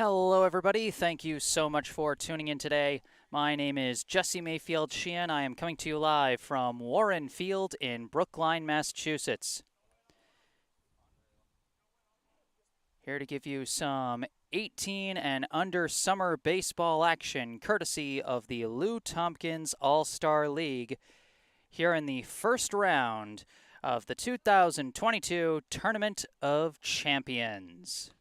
Hello, everybody. Thank you so much for tuning in today. My name is Jesse Mayfield-Sheehan. I am coming to you live from Warren Field in Brookline, Massachusetts. Here to give you some 18 and under summer baseball action, courtesy of the Lou Tompkins All-Star League, here in the first round of the 2022 Tournament of Champions.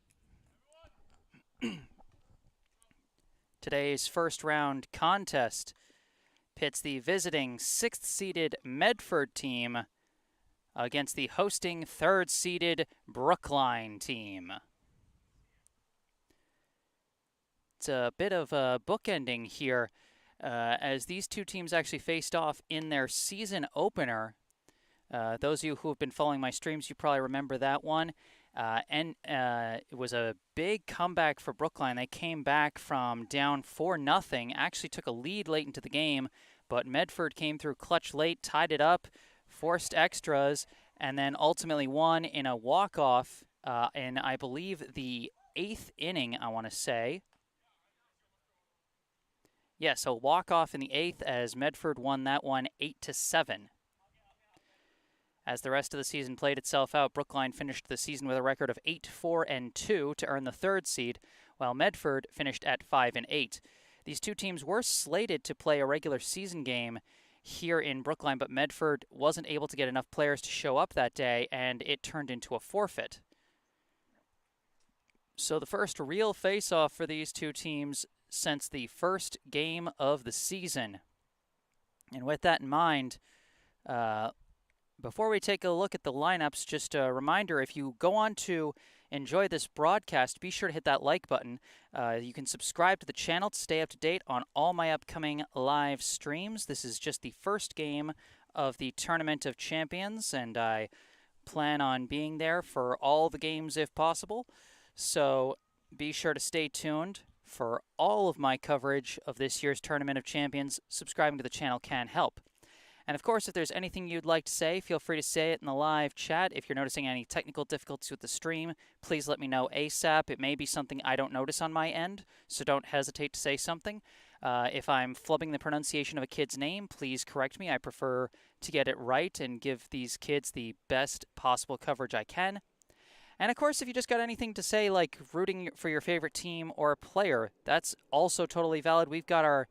Today's first round contest pits the visiting 6th-seeded Medford team against the hosting 3rd-seeded Brookline team. It's a bit of a bookending here as these two teams actually faced off in their season opener. Those of you who have been following my streams, you probably remember that one. It was a big comeback for Brookline. They came back from down 4-0, actually took a lead late into the game, but Medford came through clutch late, tied it up, forced extras, and then ultimately won in a walk-off in, I believe, the 8th inning, I want to say. Yeah, so walk-off in the 8th as Medford won that one 8-7. As the rest of the season played itself out, Brookline finished the season with a record of 8-4-2 to earn the 3rd seed, while Medford finished at 5-8. These two teams were slated to play a regular season game here in Brookline, but Medford wasn't able to get enough players to show up that day, and it turned into a forfeit. So the first real face-off for these two teams since the first game of the season. And with that in mind, before we take a look at the lineups, just a reminder, if you go on to enjoy this broadcast, be sure to hit that like button. You can subscribe to the channel to stay up to date on all my upcoming live streams. This is just the first game of the Tournament of Champions, and I plan on being there for all the games if possible. So be sure to stay tuned for all of my coverage of this year's Tournament of Champions. Subscribing to the channel can help. And of course, if there's anything you'd like to say, feel free to say it in the live chat. If you're noticing any technical difficulties with the stream, please let me know ASAP. It may be something I don't notice on my end, so don't hesitate to say something. If I'm flubbing the pronunciation of a kid's name, please correct me. I prefer to get it right and give these kids the best possible coverage I can. And of course, if you just got anything to say, like rooting for your favorite team or player, that's also totally valid. We've got our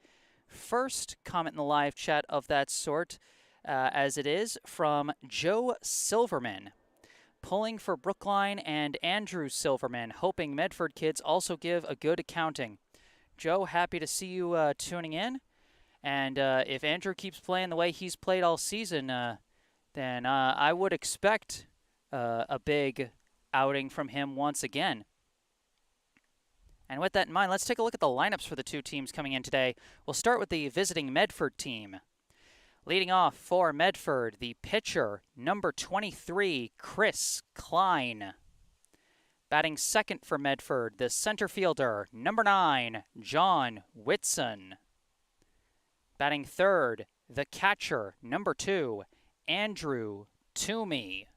first comment in the live chat of that sort, as it is from Joe Silverman, pulling for Brookline and Andrew Silverman, hoping Medford kids also give a good accounting. Joe, happy to see you tuning in, and if Andrew keeps playing the way he's played all season, then I would expect a big outing from him once again. And with that in mind, let's take a look at the lineups for the two teams coming in today. We'll start with the visiting Medford team. Leading off for Medford, the pitcher, number 23, Chris Klein. Batting second for Medford, the center fielder, number 9, John Whitson. Batting third, the catcher, number 2, Andrew Toomey.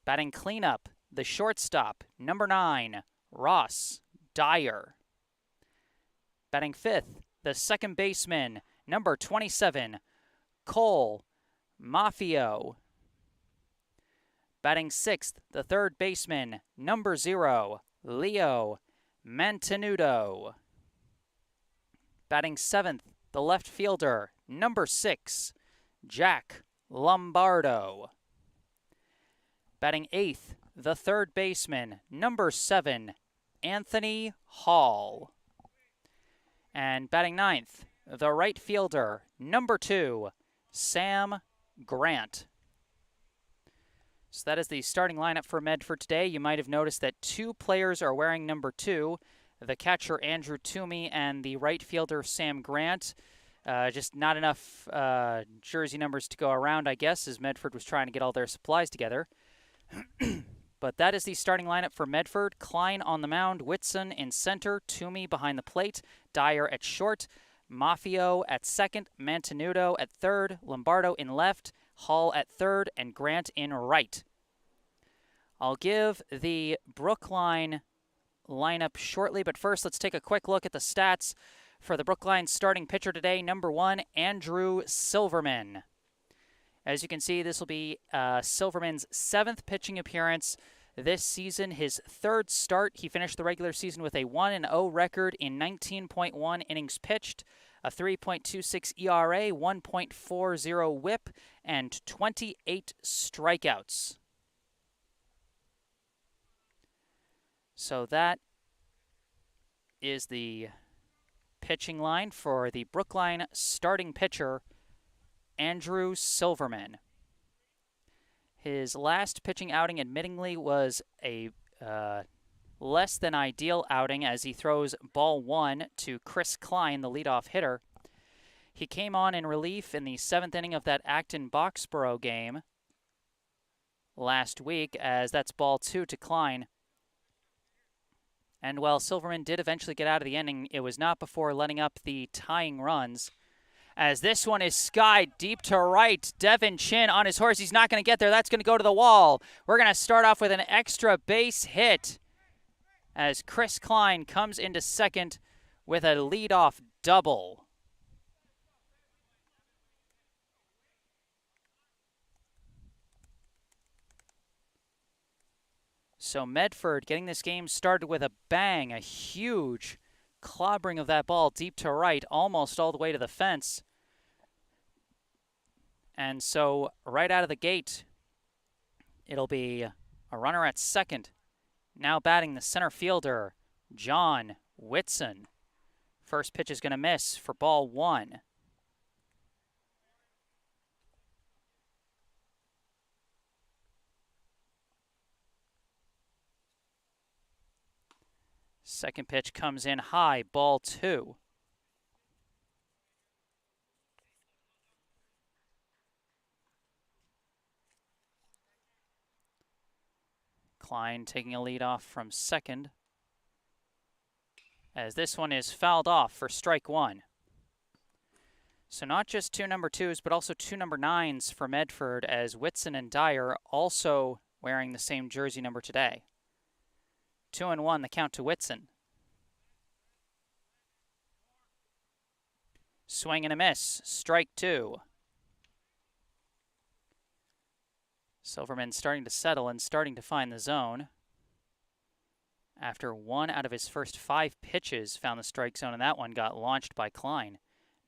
Batting cleanup, the shortstop, number 9, Ross Dyer. Batting fifth, the second baseman, number 27, Cole Maffio. Batting sixth, the third baseman, number 0, Leo Mantenuto. Batting seventh, the left fielder, number 6, Jack Lombardo. Batting eighth, the third baseman, number 7, Anthony Hall. And batting ninth, the right fielder, number 2, Sam Grant. So that is the starting lineup for Medford today. You might have noticed that 2 players are wearing number 2, the catcher Andrew Toomey and the right fielder Sam Grant. Just not enough jersey numbers to go around, I guess, as Medford was trying to get all their supplies together. But that is the starting lineup for Medford. Klein on the mound, Whitson in center, Toomey behind the plate, Dyer at short, Maffio at second, Mantenuto at third, Lombardo in left, Hall at third, and Grant in right. I'll give the Brookline lineup shortly, but first let's take a quick look at the stats for the Brookline starting pitcher today. Number 1, Andrew Silverman. As you can see, this will be Silverman's 7th pitching appearance this season, his 3rd start. He finished the regular season with a 1-0 record in 19.1 innings pitched, a 3.26 ERA, 1.40 WHIP, and 28 strikeouts. So that is the pitching line for the Brookline starting pitcher, Andrew Silverman. His last pitching outing, admittingly, was a less than ideal outing as he throws ball 1 to Chris Klein, the leadoff hitter. He came on in relief in the 7th inning of that Acton-Boxborough game last week, as that's ball 2 to Klein. And while Silverman did eventually get out of the inning, it was not before letting up the tying runs. As this one is skied deep to right, Devin Chin on his horse. He's not going to get there. That's going to go to the wall. We're going to start off with an extra base hit as Chris Klein comes into second with a leadoff double. So Medford getting this game started with a bang, a huge clobbering of that ball deep to right, almost all the way to the fence. And so right out of the gate, it'll be a runner at second. Now batting the center fielder, John Whitson. First pitch is going to miss for ball 1. Second pitch comes in high, ball 2. Klein taking a lead off from second, as this one is fouled off for strike 1. So not just 2 number 2s, but also 2 number 9s for Medford, as Whitson and Dyer also wearing the same jersey number today. 2-1, the count to Whitson. Swing and a miss, strike 2. Silverman starting to settle and starting to find the zone. After 1 out of his first 5 pitches found the strike zone, and that one got launched by Klein.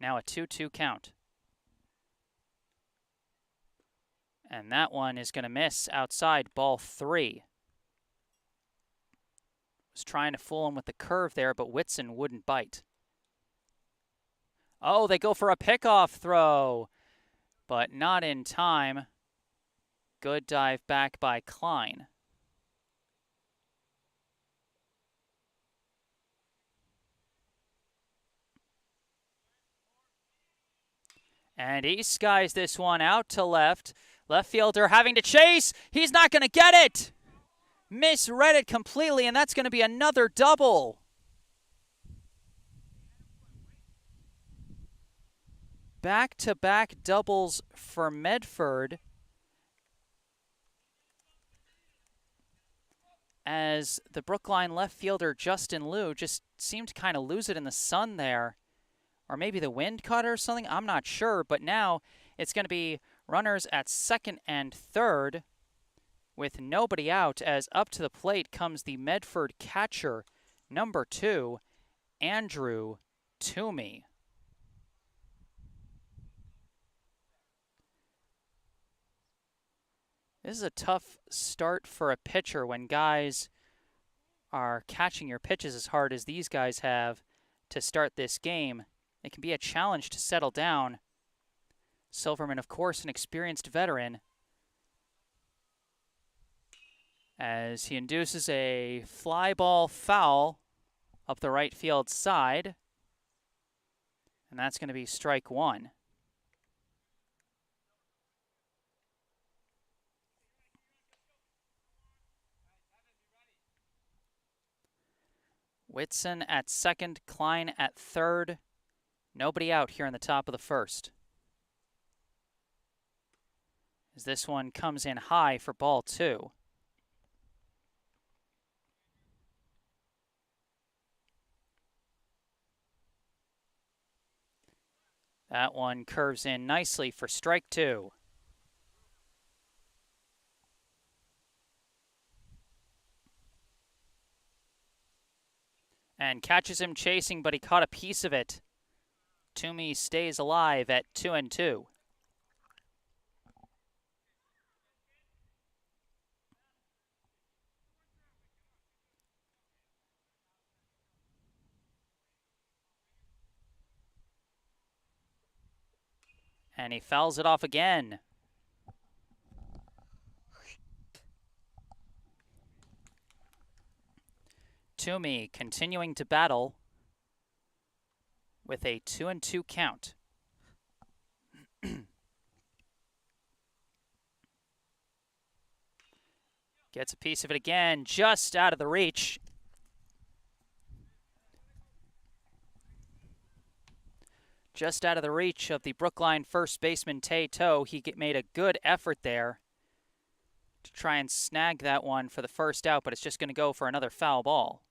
Now a 2-2 count. And that one is going to miss outside, ball 3. Was trying to fool him with the curve there, but Whitson wouldn't bite. Oh, they go for a pickoff throw, but not in time. Good dive back by Klein. And he skies this one out to left. Left fielder having to chase. He's not going to get it. Misread it completely, and that's going to be another double. Back-to-back doubles for Medford, as the Brookline left fielder Justin Liu just seemed to kind of lose it in the sun there. Or maybe the wind caught it or something, I'm not sure. But now it's going to be runners at second and third with nobody out, as up to the plate comes the Medford catcher, number 2, Andrew Toomey. This is a tough start for a pitcher when guys are catching your pitches as hard as these guys have to start this game. It can be a challenge to settle down. Silverman, of course, an experienced veteran, as he induces a fly ball foul up the right field side. And that's going to be strike 1. Whitson at second, Klein at third. Nobody out here in the top of the first, as this one comes in high for ball 2. That one curves in nicely for strike 2. And catches him chasing, but he caught a piece of it. Toomey stays alive at 2-2. And he fouls it off again. Toomey continuing to battle with a 2-2 count. Gets a piece of it again, just out of the reach. Just out of the reach of the Brookline first baseman, Toe. He made a good effort there to try and snag that one for the first out, but it's just going to go for another foul ball.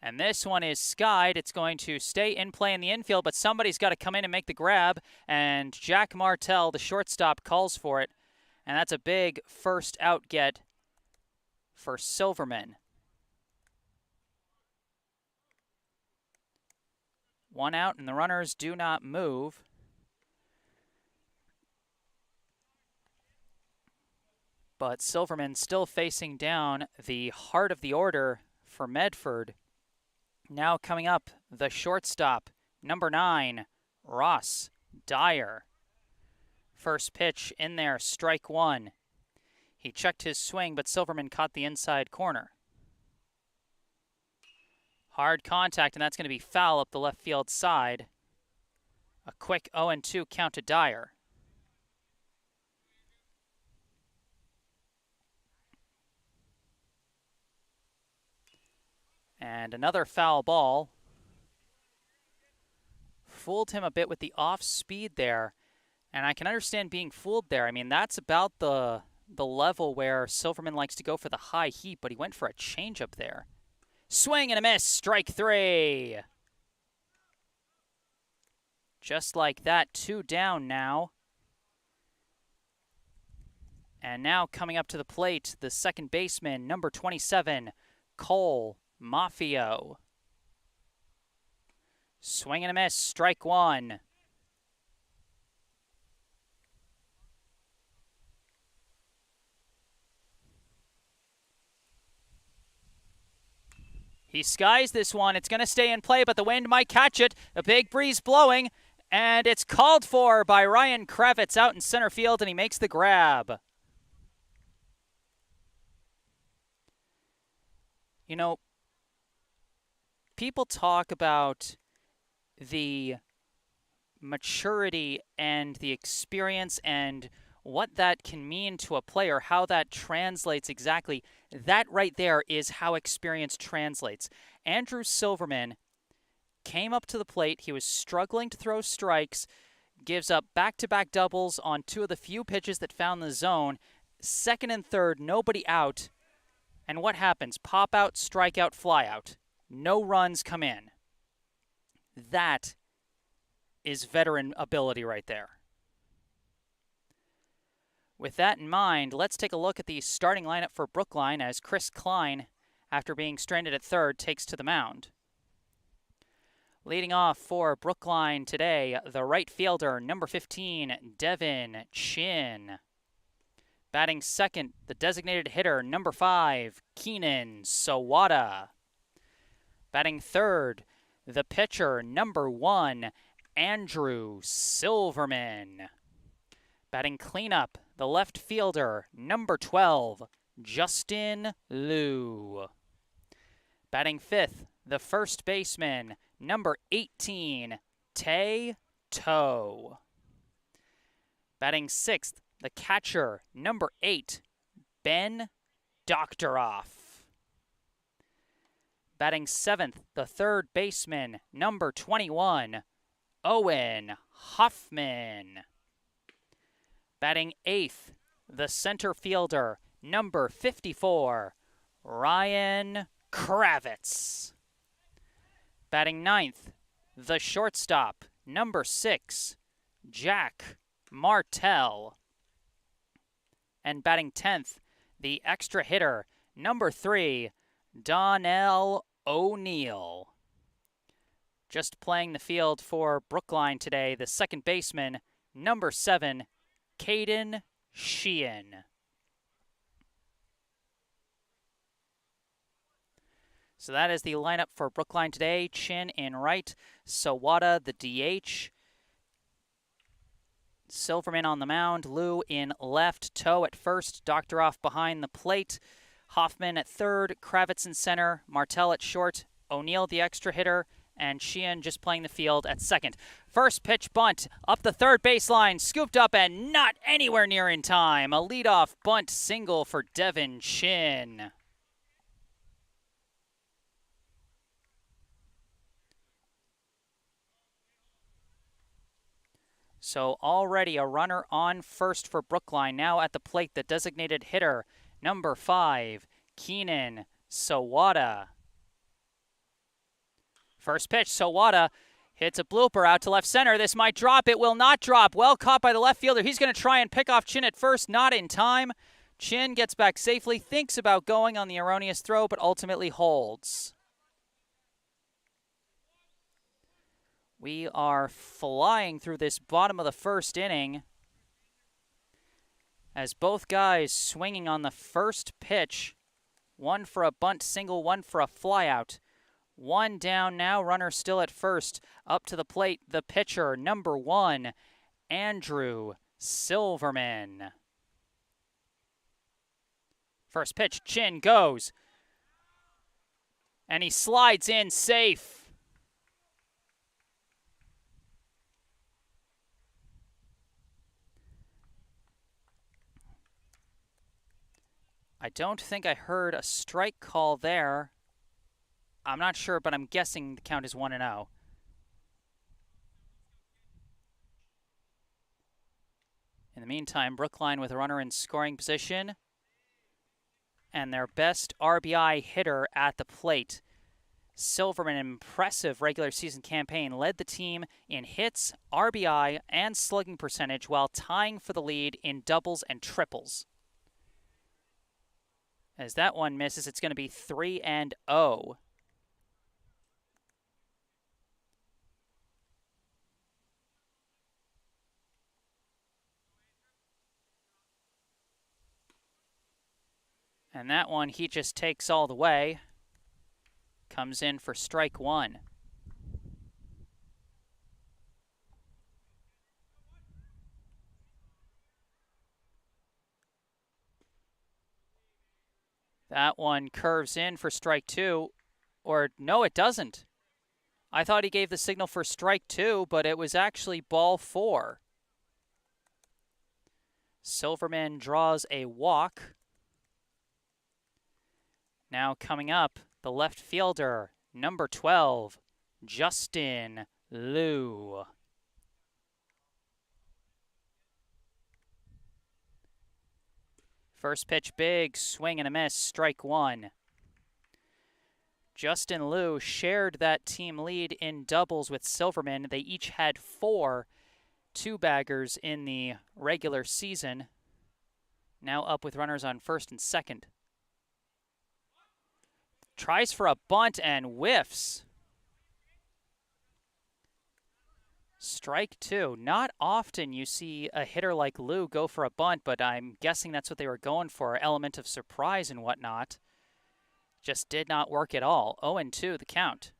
And this one is skied. It's going to stay in play in the infield, but somebody's got to come in and make the grab, and Jack Martell, the shortstop, calls for it. And that's a big first out get for Silverman. 1 out, and the runners do not move. But Silverman still facing down the heart of the order for Medford. Now coming up, the shortstop, number 9, Ross Dyer. First pitch in there, strike 1. He checked his swing, but Silverman caught the inside corner. Hard contact, and that's going to be foul up the left field side. A quick 0-2 count to Dyer. And another foul ball. Fooled him a bit with the off speed there. And I can understand being fooled there. I mean, that's about the level where Silverman likes to go for the high heat, but he went for a changeup there. Swing and a miss, strike 3. Just like that, 2 down now. And now coming up to the plate, the second baseman, number 27, Cole Maffio. Swing and a miss, strike 1. He skies this one. It's going to stay in play, but the wind might catch it. A big breeze blowing, and it's called for by Ryan Kravitz out in center field, and he makes the grab. You know, people talk about the maturity and the experience and what that can mean to a player, how that translates exactly. That right there is how experience translates. Andrew Silverman came up to the plate. He was struggling to throw strikes, gives up back-to-back doubles on 2 of the few pitches that found the zone. Second and third, nobody out. And what happens? Pop out, strike out, fly out. No runs come in. That is veteran ability right there. With that in mind, let's take a look at the starting lineup for Brookline as Chris Klein, after being stranded at third, takes to the mound. Leading off for Brookline today, the right fielder, number 15, Devin Chin. Batting second, the designated hitter, number 5, Keenan Sawada. Batting third, the pitcher, number 1, Andrew Silverman. Batting cleanup, the left fielder, number 12, Justin Liu. Batting fifth, the first baseman, number 18, Tae Toe. Batting sixth, the catcher, number 8, Ben Doctoroff. Batting seventh, the third baseman, number 21, Owen Hoffman. Batting eighth, the center fielder, number 54, Ryan Kravitz. Batting ninth, the shortstop, number 6, Jack Martell. And batting 10th, the extra hitter, number 3, Donnell O'Neill. Just playing the field for Brookline today, the second baseman, number 7, Caden Sheehan. So that is the lineup for Brookline today. Chin in right, Sawada the DH, Silverman on the mound, Lou in left, Toe at first, Doctor off behind the plate, Hoffman at third, Kravitz in center, Martell at short, O'Neill the extra hitter, and Sheehan just playing the field at second. First pitch bunt up the third baseline, scooped up and not anywhere near in time. A leadoff bunt single for Devin Chin. So already a runner on first for Brookline. Now at the plate, the designated hitter, number 5, Keenan Sawada. First pitch, Sawada hits a blooper out to left center. This might drop. It will not drop. Well caught by the left fielder. He's going to try and pick off Chin at first. Not in time. Chin gets back safely, thinks about going on the erroneous throw, but ultimately holds. We are flying through this bottom of the first inning as both guys swinging on the first pitch. One for a bunt single, one for a flyout. One down now, runner still at first. Up to the plate, the pitcher, number 1, Andrew Silverman. First pitch, Chin goes. And he slides in safe. I don't think I heard a strike call there. I'm not sure, but I'm guessing the count is 1-0. In the meantime, Brookline with a runner in scoring position and their best RBI hitter at the plate. Silverman, an impressive regular season campaign, led the team in hits, RBI, and slugging percentage while tying for the lead in doubles and triples. As that one misses, it's going to be 3-0. And that one he just takes all the way. Comes in for strike 1. That one curves in for strike 2. Or no, it doesn't. I thought he gave the signal for strike 2, but it was actually ball 4. Silverman draws a walk. Now coming up, the left fielder, number 12, Justin Liu. First pitch big, swing and a miss, strike 1. Justin Liu shared that team lead in doubles with Silverman. They each had 4 two-baggers in the regular season. Now up with runners on first and second. Tries for a bunt and whiffs. Strike 2. Not often you see a hitter like Lou go for a bunt, but I'm guessing that's what they were going for, element of surprise and whatnot. Just did not work at all. 0-2 the count.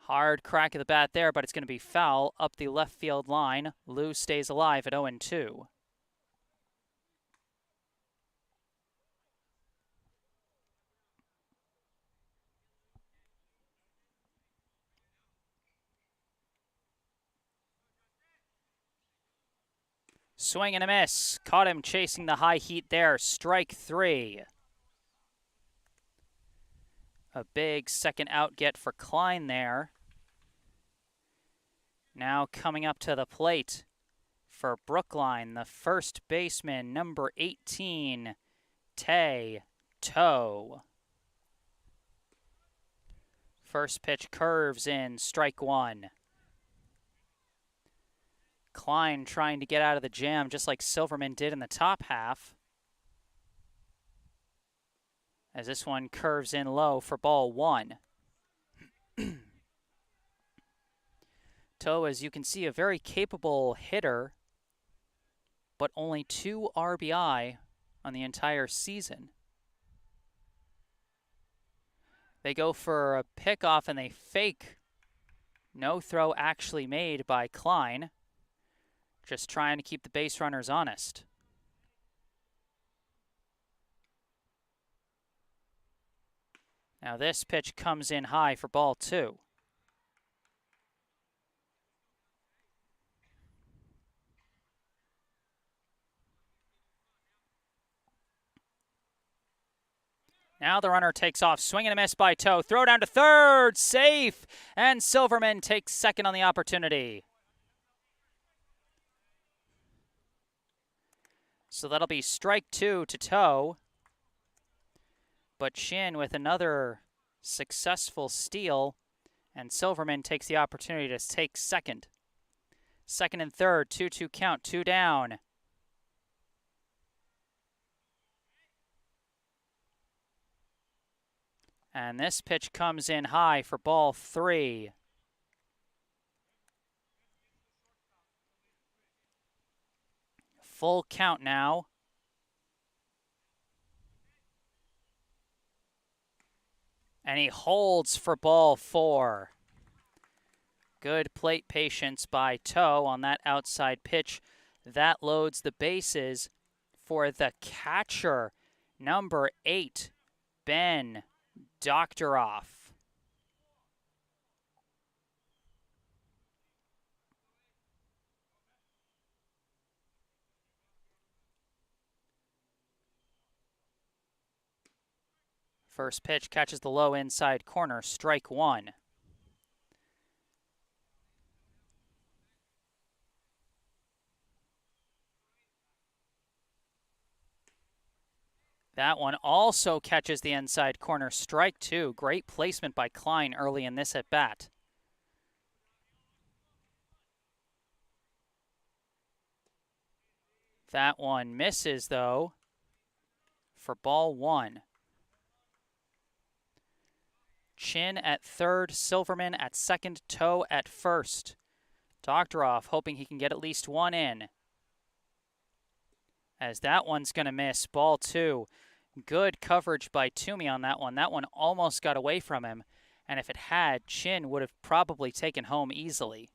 Hard crack of the bat there, but it's going to be foul up the left field line. Lou stays alive at 0-2. Swing and a miss. Caught him chasing the high heat there. Strike 3. A big second out get for Klein there. Now coming up to the plate For Brookline, the first baseman, number 18, Tay Toe. First pitch curves in, strike one. Klein trying to get out of the jam just like Silverman did in the top half. As this one curves in low for ball one. Toe, as you can see, a very capable hitter, but only 2 RBI on the entire season. They go for a pickoff and they fake. No throw actually made by Klein. Just trying to keep the base runners honest. Now this pitch comes in high for ball two. Now the runner takes off, swing and a miss by Toe. Throw down to third, safe, and Silverman takes second on the opportunity. So that'll be strike two to Toe. But Shin with another successful steal, and Silverman takes the opportunity to take second. Second and third, 2-2 count, 2 down. And this pitch comes in high for ball three. Full count now. And he holds for ball four. Good plate patience by Toe on that outside pitch. That loads the bases for the catcher, number 8, Ben Doctoroff. First pitch catches the low inside corner, strike one. That one also catches the inside corner, strike two. Great placement by Klein early in this at bat. That one misses though for ball one. Chin at third, Silverman at second, Toe at first. Doctoroff hoping he can get at least one in. As that one's going to miss, ball two. Good coverage by Toomey on that one. That one almost got away from him, and if it had, Chin would have probably taken home easily.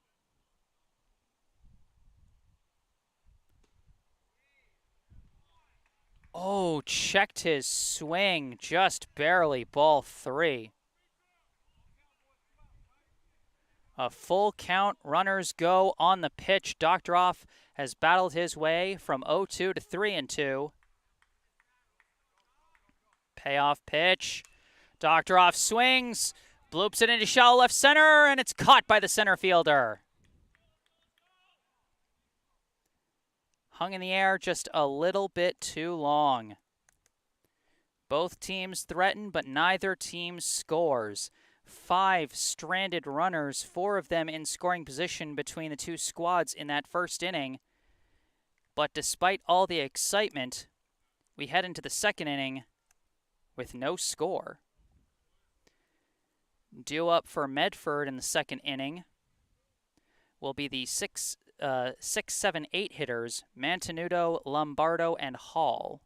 Oh, checked his swing just barely, ball three. A full count, runners go on the pitch. Doctoroff has battled his way from 0-2 to 3-2. Payoff pitch. Doctoroff swings, bloops it into shallow left center, and it's caught by the center fielder. Hung in the air just a little bit too long. Both teams threaten, but neither team scores. 5 stranded runners, 4 of them in scoring position between the two squads in that first inning. But despite all the excitement, we head into the second inning with no score. Due up for Medford in the second inning will be the 6, 7, 8 hitters, Mantenuto, Lombardo, and Hall.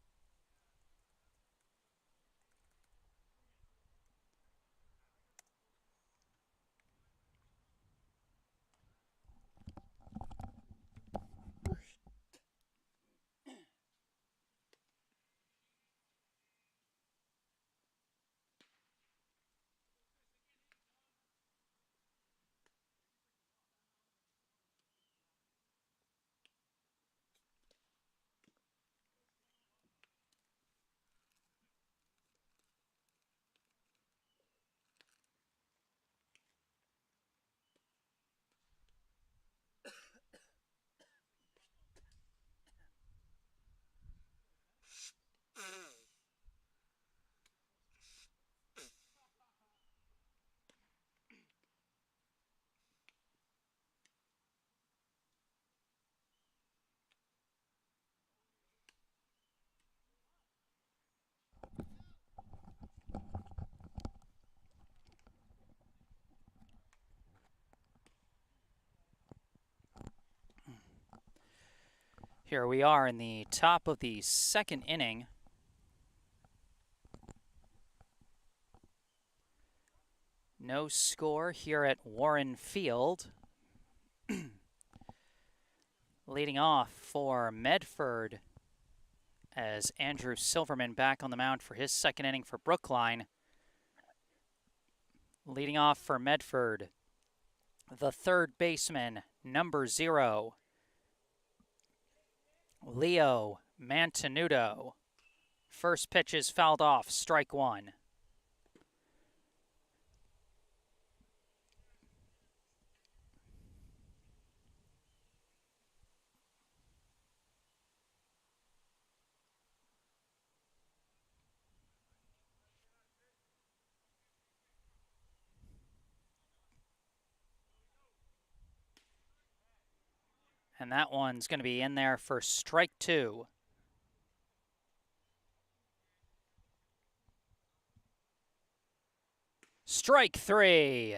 Here we are in the top of the second inning. No score here at Warren Field. Leading off for Medford as Andrew Silverman back on the mound for his second inning for Brookline. Leading off for Medford, the third baseman, number 0, Leo Mantenuto. First pitch is fouled off, strike 1. And that one's going to be in there for strike 2. Strike 3.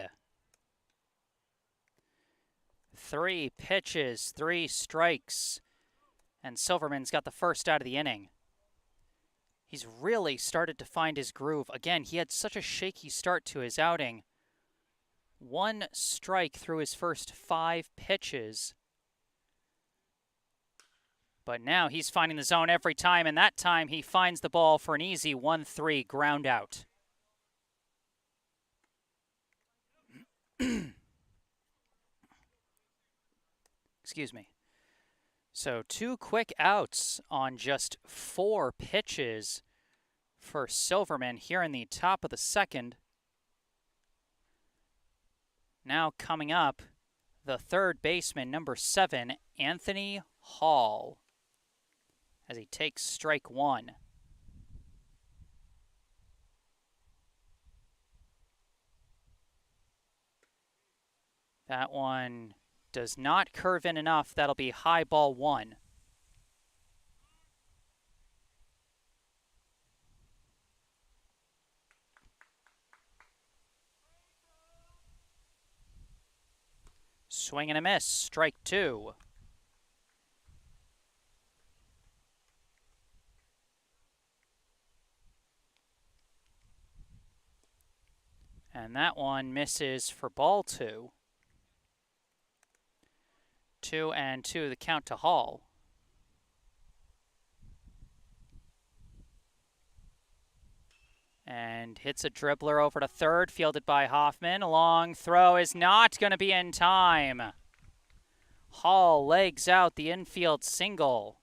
3 pitches, 3 strikes. And Silverman's got the first out of the inning. He's really started to find his groove. Again, he had such a shaky start to his outing. 1 strike through his first 5 pitches. But now he's finding the zone every time, and that time he finds the ball for an easy 1-3 ground out. Excuse me. So 2 quick outs on just 4 pitches for Silverman here in the top of the second. Now coming up, the third baseman, number 7, Anthony Hall, as he takes strike 1. That one does not curve in enough. That'll be high ball 1. Swing and a miss, strike 2. And that one misses for ball 2. 2-2 the count to Hall. And hits a dribbler over to third, fielded by Hoffman. A long throw is not going to be in time. Hall legs out the infield single.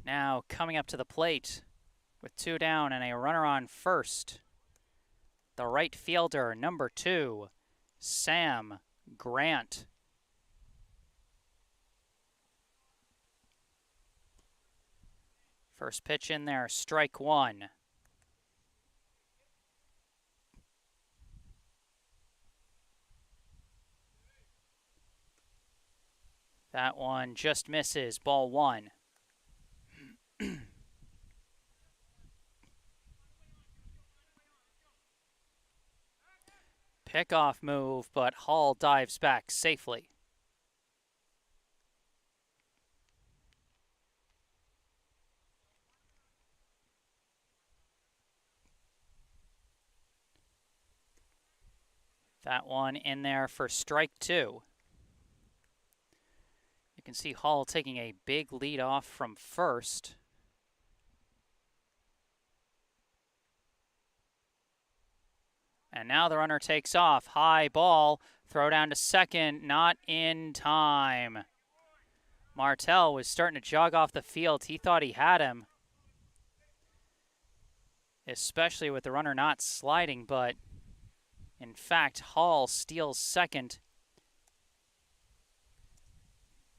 Now coming up to the plate with 2 down and a runner on first, the right fielder, number 2, Sam Grant. First pitch in there, strike 1. That one just misses, ball 1. Pickoff move, but Hall dives back safely. That one in there for strike 2. You can see Hall taking a big lead off from first. And now the runner takes off. High ball, throw down to second, not in time. Martell was starting to jog off the field. He thought he had him, especially with the runner not sliding, but in fact, Hall steals second.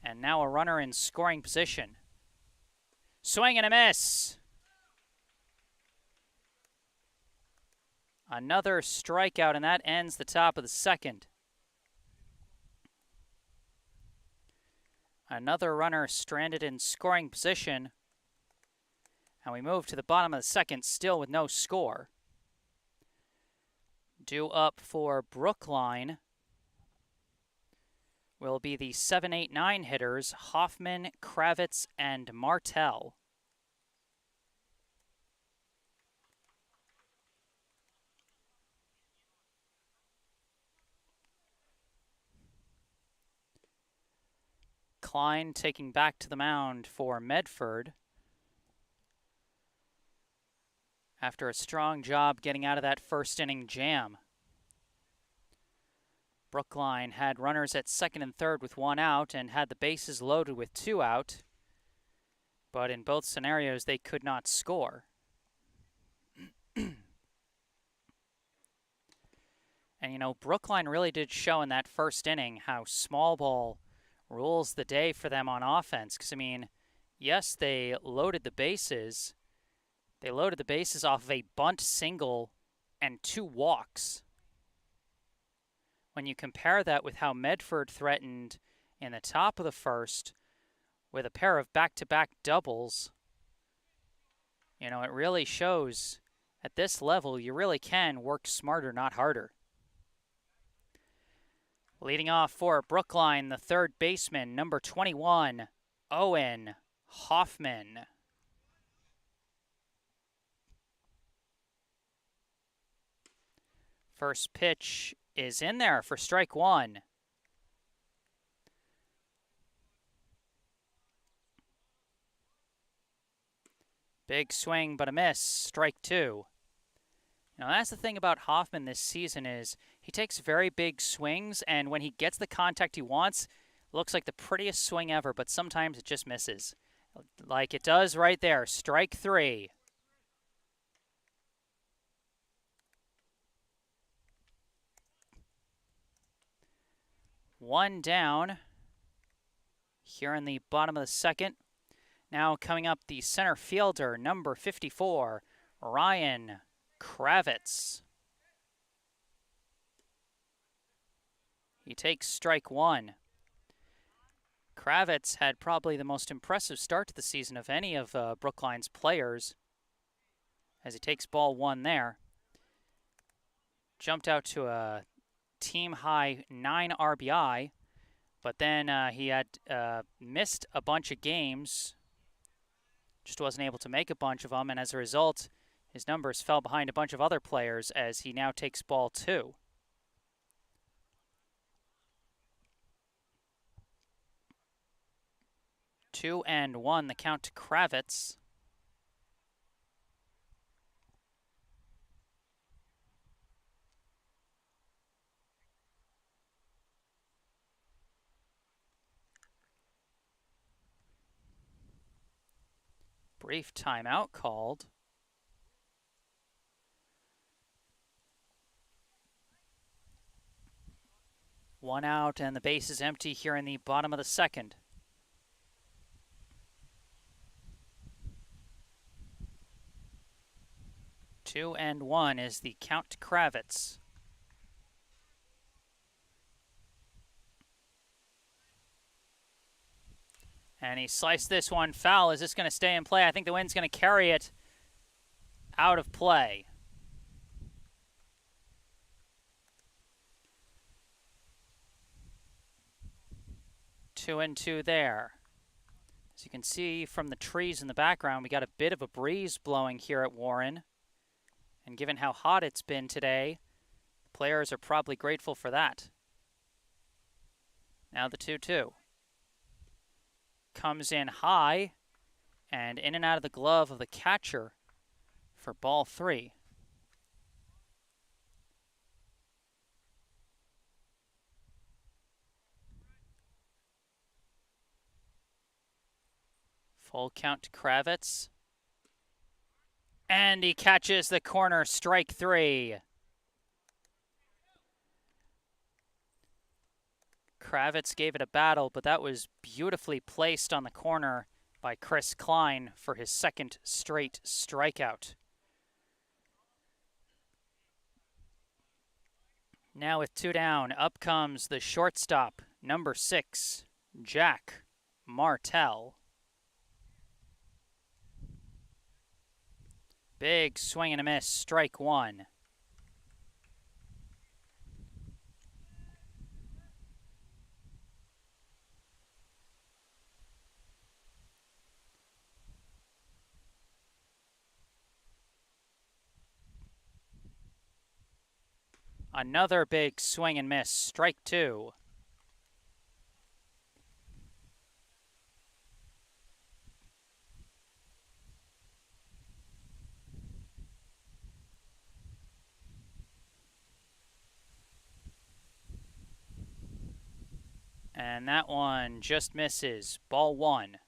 And now a runner in scoring position. Swing and a miss. Another strikeout, and that ends the top of the second. Another runner stranded in scoring position. And we move to the bottom of the second, still with no score. Due up for Brookline will be the 7, 8, 9 hitters, Hoffman, Kravitz, and Martell. Klein taking back to the mound for Medford after a strong job getting out of that first inning jam. Brookline had runners at second and third with 1 out and had the bases loaded with 2 out, but in both scenarios they could not score. And, you know, Brookline really did show in that first inning how small ball rules the day for them on offense. Because, I mean, yes, they loaded the bases. They loaded the bases off of a bunt single and 2 walks. When you compare that with how Medford threatened in the top of the first with a pair of back-to-back doubles, you know, it really shows at this level you really can work smarter, not harder. Leading off for Brookline, the third baseman, number 21, Owen Hoffman. First pitch is in there for strike 1. Big swing, but a miss, strike 2. Now, that's the thing about Hoffman this season is he takes very big swings, and when he gets the contact he wants, it looks like the prettiest swing ever, but sometimes it just misses. Like it does right there, strike 3. One down here in the bottom of the second. Now coming up, the center fielder, number 54, Ryan Kravitz. He takes strike 1. Kravitz had probably the most impressive start to the season of any of Brookline's players as he takes ball 1 there. Jumped out to a team-high 9 RBI, but then he had missed a bunch of games, just wasn't able to make a bunch of them, and as a result, his numbers fell behind a bunch of other players as he now takes ball 2. Two and 1, the count to Kravitz. Brief timeout called. One out and the base is empty here in the bottom of the second. Two and 1 is the count to Kravitz. And he sliced this one foul. Is this going to stay in play? I think the wind's going to carry it out of play. Two and 2 there. As you can see from the trees in the background, we got a bit of a breeze blowing here at Warren. And given how hot it's been today, the players are probably grateful for that. Now the 2-2. Comes in high and in and out of the glove of the catcher for ball 3. Full count to Kravitz. And he catches the corner, strike 3. Kravitz gave it a battle, but that was beautifully placed on the corner by Chris Klein for his second straight strikeout. Now with 2 down, up comes the shortstop, number 6, Jack Martell. Big swing and a miss, strike 1. Another big swing and miss. Strike 2. And that one just misses. Ball 1.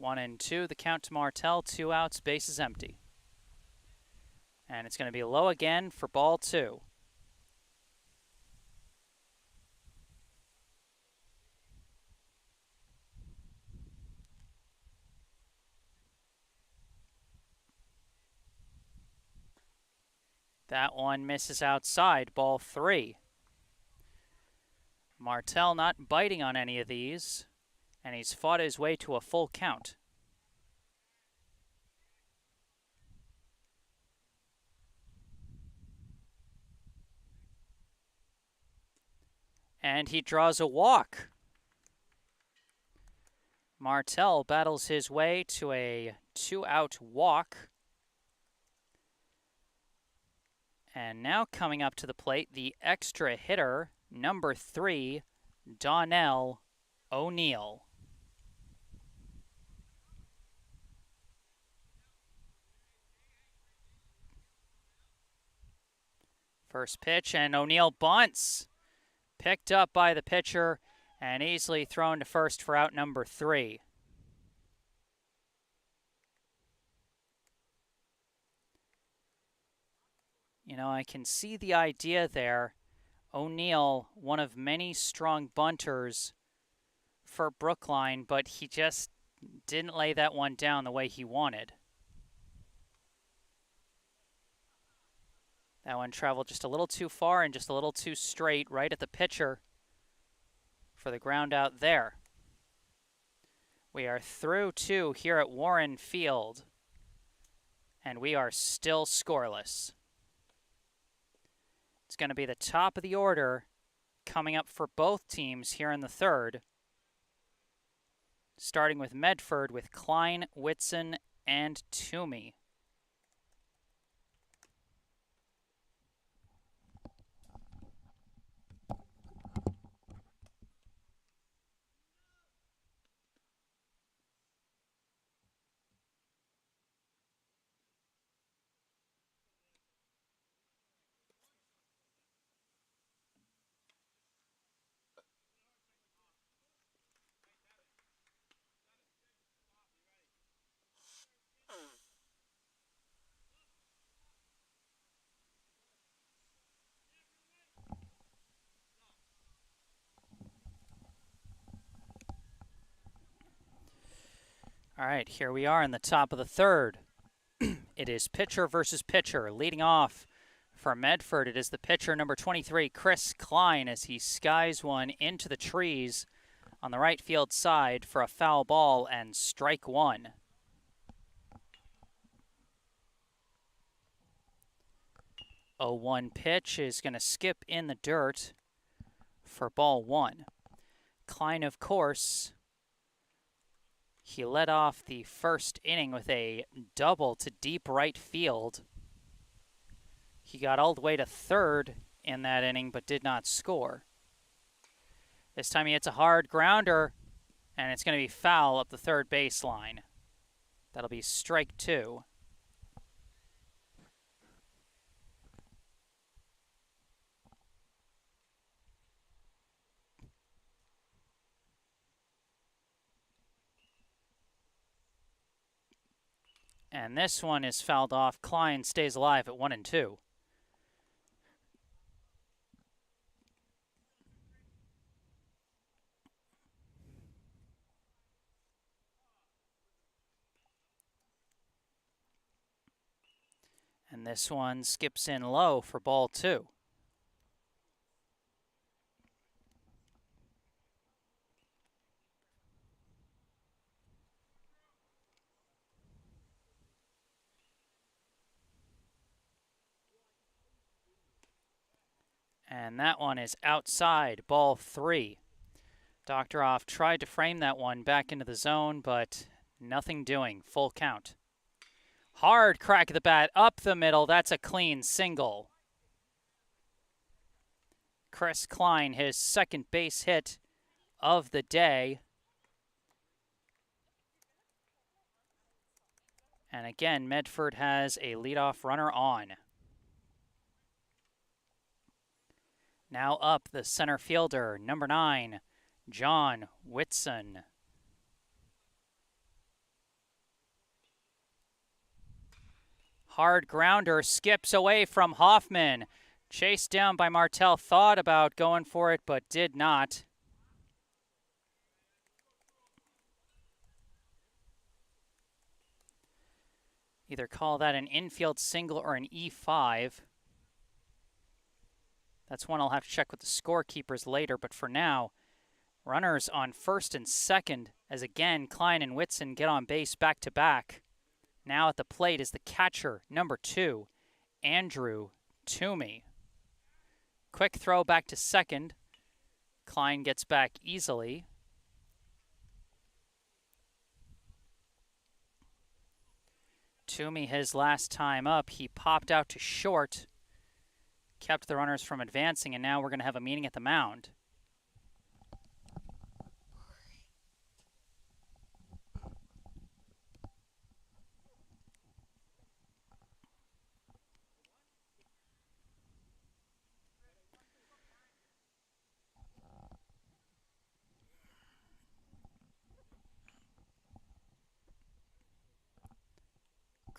1-2, the count to Martell. 2 outs, bases empty. And it's going to be low again for ball 2. That one misses outside, ball 3. Martell not biting on any of these, and he's fought his way to a full count. And he draws a walk. Martell battles his way to a 2-out walk. And now coming up to the plate, the extra hitter, number 3, Donnell O'Neill. First pitch, and O'Neill bunts. Picked up by the pitcher and easily thrown to first for out number 3. You know, I can see the idea there. O'Neill, one of many strong bunters for Brookline, but he just didn't lay that one down the way he wanted. That one traveled just a little too far and just a little too straight right at the pitcher for the ground out there. We are through 2 here at Warren Field, and we are still scoreless. It's going to be the top of the order coming up for both teams here in the 3rd. Starting with Medford with Klein, Whitson, and Toomey. All right, here we are in the top of the 3rd. It is pitcher versus pitcher. Leading off for Medford, it is the pitcher, number 23, Chris Klein, as he skies one into the trees on the right field side for a foul ball and strike 1. A 1 pitch is going to skip in the dirt for ball 1. Klein, of course, he led off the first inning with a double to deep right field. He got all the way to 3rd in that inning, but did not score. This time he hits a hard grounder, and it's going to be foul up the 3rd baseline. That'll be strike 2. And this one is fouled off. Klein stays alive at 1-2. And this one skips in low for ball 2. And that one is outside, ball 3. Doctoroff tried to frame that one back into the zone, but nothing doing. Full count. Hard crack of the bat up the middle. That's a clean single. Chris Klein, his second base hit of the day. And again, Medford has a leadoff runner on. Now up the center fielder, number 9, John Whitson. Hard grounder, skips away from Hoffman. Chased down by Martell, thought about going for it, but did not. Either call that an infield single or an E5. That's one I'll have to check with the scorekeepers later, but for now, runners on first and second as again Klein and Whitson get on base back to back. Now at the plate is the catcher, number 2, Andrew Toomey. Quick throw back to second. Klein gets back easily. Toomey, his last time up, he popped out to short, kept the runners from advancing, and now we're going to have a meeting at the mound.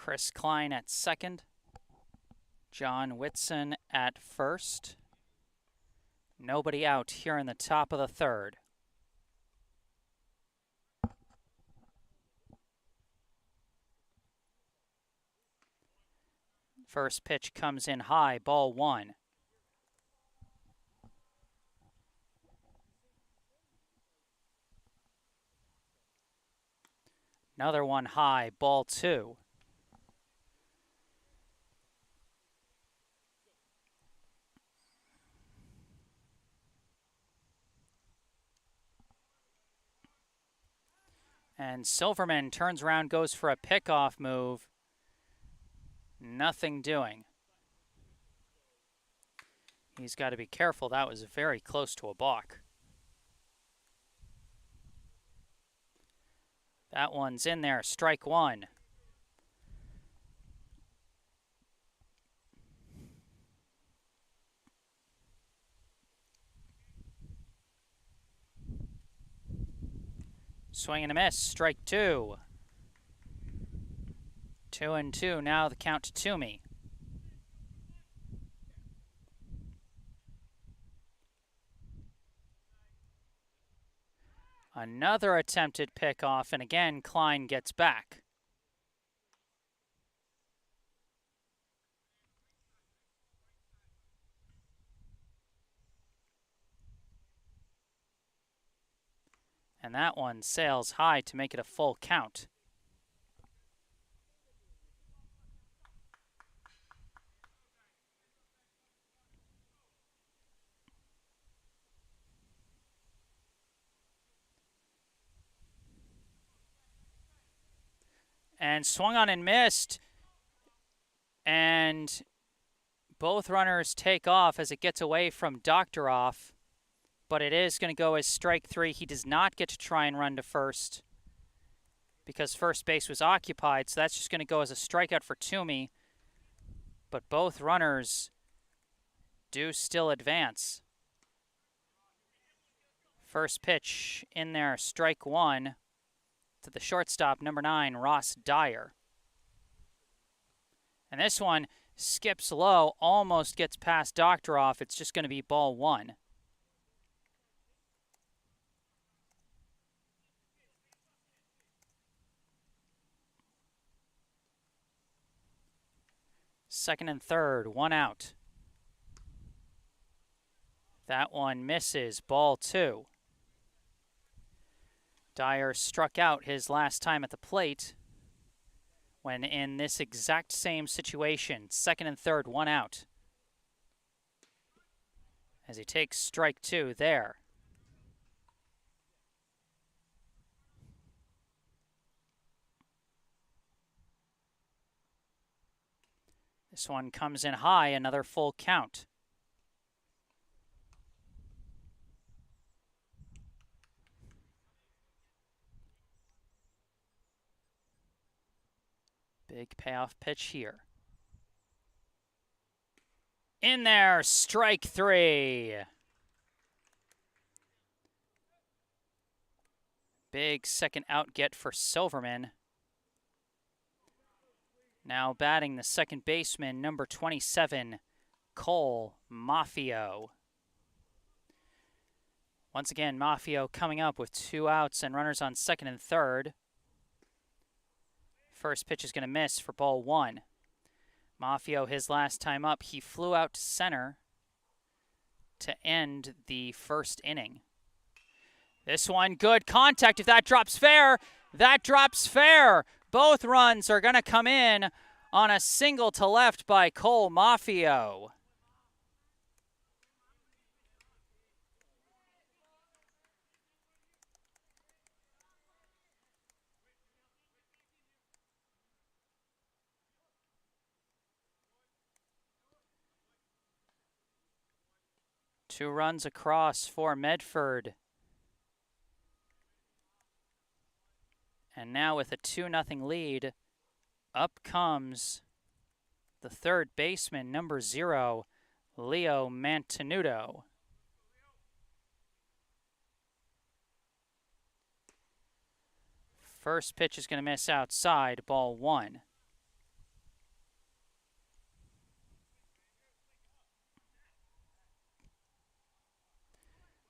Chris Klein at second. John Whitson at first. Nobody out here in the top of the third. First pitch comes in high, ball 1. Another one high, ball 2. And Silverman turns around, goes for a pickoff move. Nothing doing. He's got to be careful. That was very close to a balk. That one's in there. Strike 1. Swing and a miss. Strike 2. 2-2. Now the count to Toomey. Another attempted pickoff, and again Klein gets back. And that one sails high to make it a full count. And swung on and missed. And both runners take off as it gets away from Doctoroff. But it is going to go as strike 3. He does not get to try and run to first because first base was occupied. So that's just going to go as a strikeout for Toomey. But both runners do still advance. First pitch in there, strike 1 to the shortstop, number 9, Ross Dyer. And this one skips low, almost gets past Doctoroff. It's just going to be ball 1. Second and third, 1 out. That one misses, ball 2. Dyer struck out his last time at the plate when in this exact same situation. Second and third, 1 out. As he takes strike 2 there. This one comes in high, another full count. Big payoff pitch here. In there, strike three. Big second out get for Silverman. Now batting the second baseman, number 27, Cole Maffio. Once again, Maffio coming up with 2 outs and runners on second and third. First pitch is going to miss for ball 1. Maffio, his last time up, he flew out to center to end the first inning. This one, good contact. If that drops fair, that drops fair. Both runs are going to come in on a single to left by Cole Maffio. Two runs across for Medford. And now with a 2-0 lead, up comes the third baseman, number 0, Leo Mantenuto. First pitch is going to miss outside, ball 1.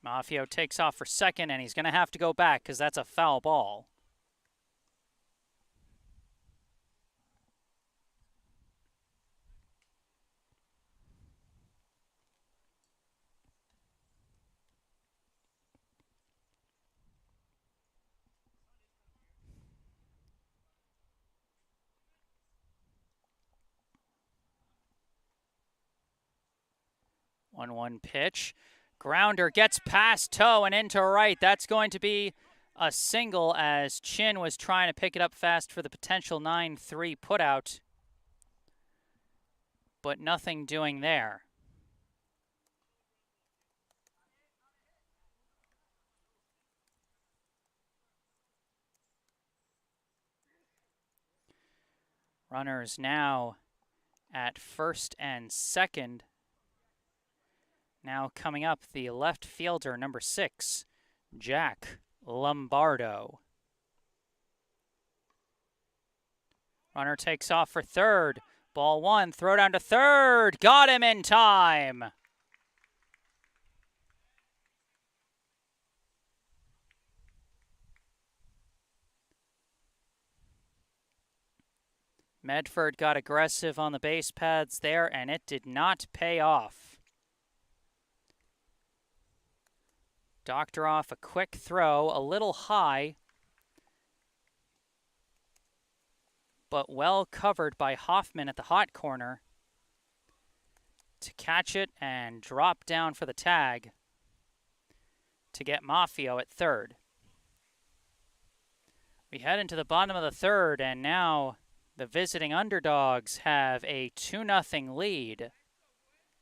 Maffio takes off for second, and he's going to have to go back because that's a foul ball. One pitch. Grounder gets past toe and into right. That's going to be a single as Chin was trying to pick it up fast for the potential 9-3 putout. But nothing doing there. Runners now at first and second. Now coming up, the left fielder, number 6, Jack Lombardo. Runner takes off for third. Ball 1, throw down to third. Got him in time. Medford got aggressive on the base paths there, and it did not pay off. Doctor off a quick throw, a little high, but well covered by Hoffman at the hot corner to catch it and drop down for the tag to get Maffio at third. We head into the bottom of the third, and now the visiting underdogs have a 2-0 lead.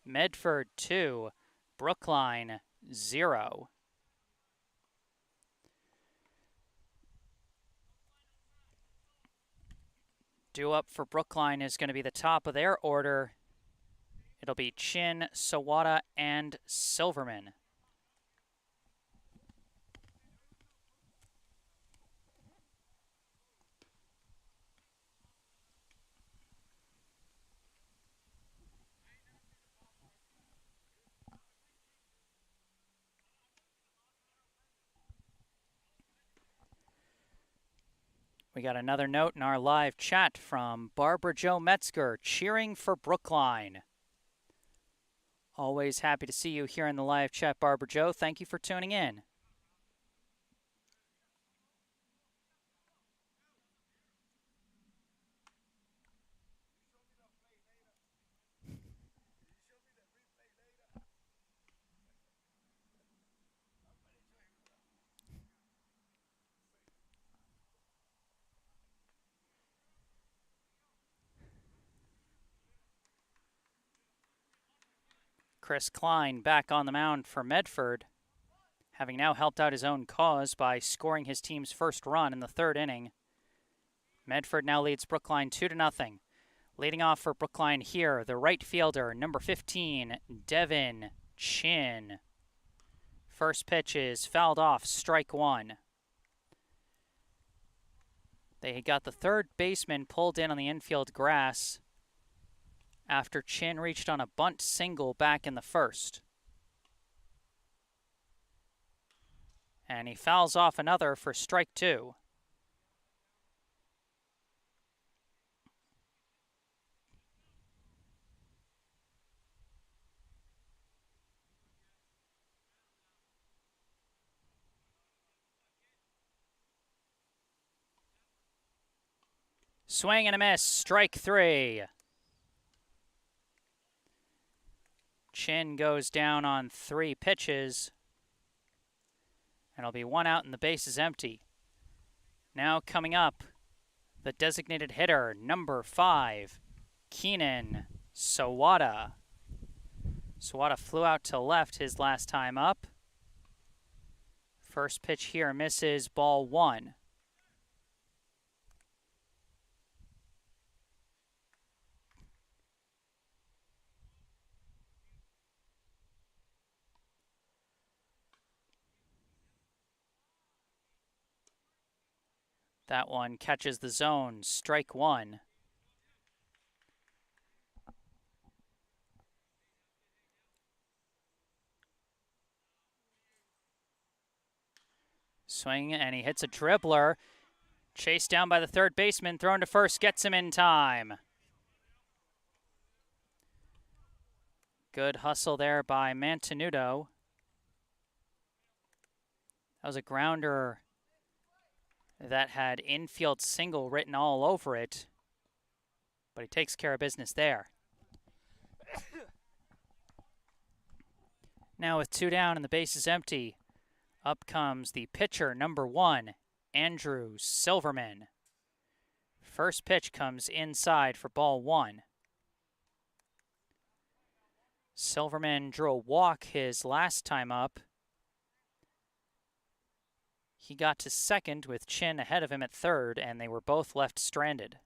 Medford 2, Brookline 0. Due up for Brookline is going to be the top of their order. It'll be Chin, Sawada, and Silverman. We got another note in our live chat from Barbara Jo Metzger, cheering for Brookline. Always happy to see you here in the live chat, Barbara Jo. Thank you for tuning in. Chris Klein back on the mound for Medford, having now helped out his own cause by scoring his team's first run in the third inning. Medford now leads Brookline 2-0. Leading off for Brookline here, the right fielder, number 15, Devin Chin. First pitch is fouled off, strike one. They got the third baseman pulled in on the infield grass after Chin reached on a bunt single back in the first. And he fouls off another for strike two. Swing and a miss, strike three. Chin goes down on 3 pitches. And it'll be 1 out and the base is empty. Now coming up, the designated hitter, number 5, Keenan Sawada. Sawada flew out to left his last time up. First pitch here misses, ball 1. That one catches the zone, strike 1. Swing, and he hits a dribbler. Chased down by the third baseman, thrown to first, gets him in time. Good hustle there by Mantenuto. That was a grounder that had infield single written all over it, but he takes care of business there. Now with 2 down and the base is empty, up comes the pitcher, number 1, Andrew Silverman. First pitch comes inside for ball 1. Silverman drew a walk his last time up. He got to second with Chin ahead of him at third, and they were both left stranded.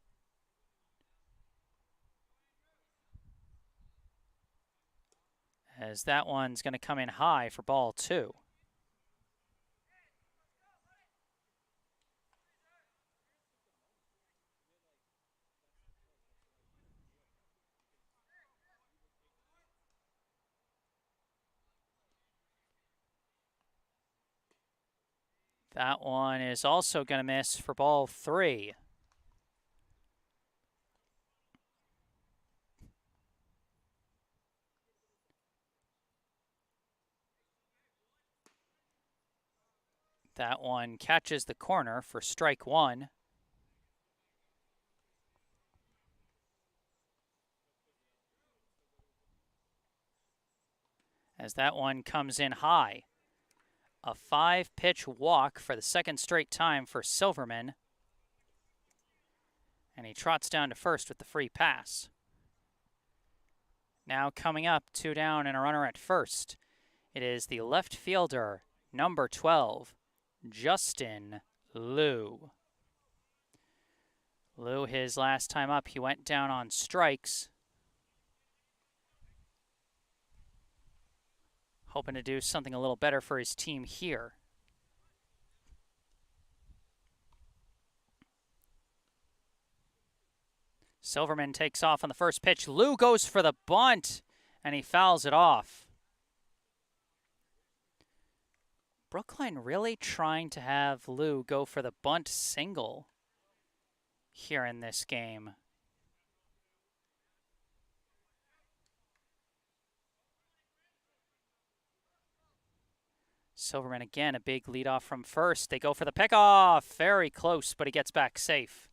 As that one's going to come in high for ball 2. That one is also going to miss for ball 3. That one catches the corner for strike 1. As that one comes in high. A 5-pitch walk for the second straight time for Silverman. And he trots down to first with the free pass. Now coming up, 2 down and a runner at first. It is the left fielder, number 12, Justin Liu. Liu, his last time up, he went down on strikes. Hoping to do something a little better for his team here. Silverman takes off on the first pitch. Liu goes for the bunt, and he fouls it off. Brookline really trying to have Liu go for the bunt single here in this game. Silverman again, a big leadoff from first. They go for the pickoff. Very close, but he gets back safe.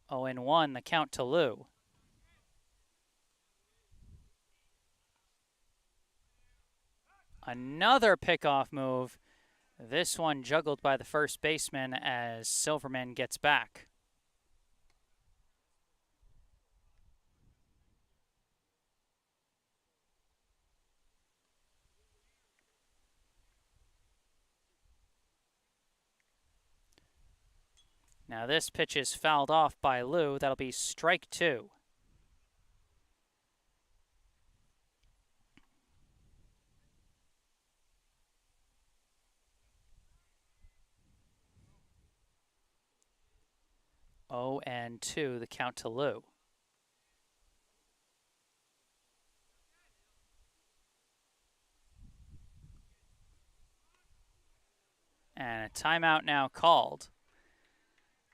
0-1, the count to Liu. Another pickoff move. This one juggled by the first baseman as Silverman gets back. Now this pitch is fouled off by Lou. That'll be strike 2. Oh, and 2, the count to Lou. And a timeout now called.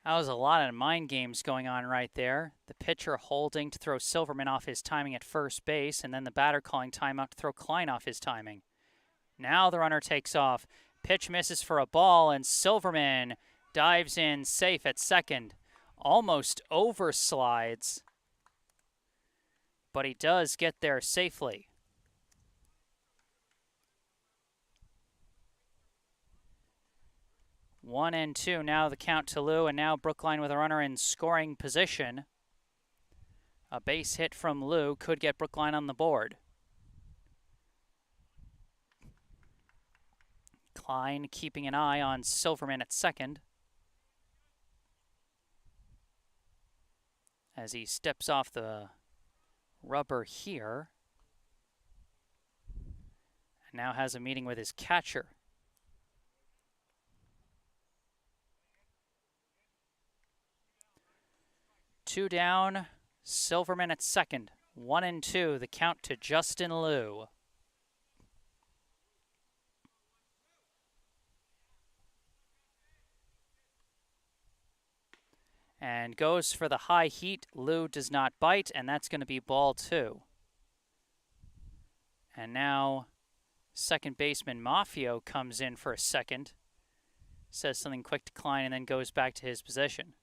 That was a lot of mind games going on right there. The pitcher holding to throw Silverman off his timing at first base, and then the batter calling timeout to throw Klein off his timing. Now the runner takes off. Pitch misses for a ball, and Silverman dives in safe at second. Almost overslides, but he does get there safely. One and 2, now the count to Lou, and now Brookline with a runner in scoring position. A base hit from Lou could get Brookline on the board. Klein keeping an eye on Silverman at second as he steps off the rubber here. And now has a meeting with his catcher. Two down, Silverman at second. 1 and 2, the count to Justin Lou. And goes for the high heat. Lou does not bite, and that's going to be ball 2. And now second baseman Maffio comes in for a second, says something quick to Klein, and then goes back to his position.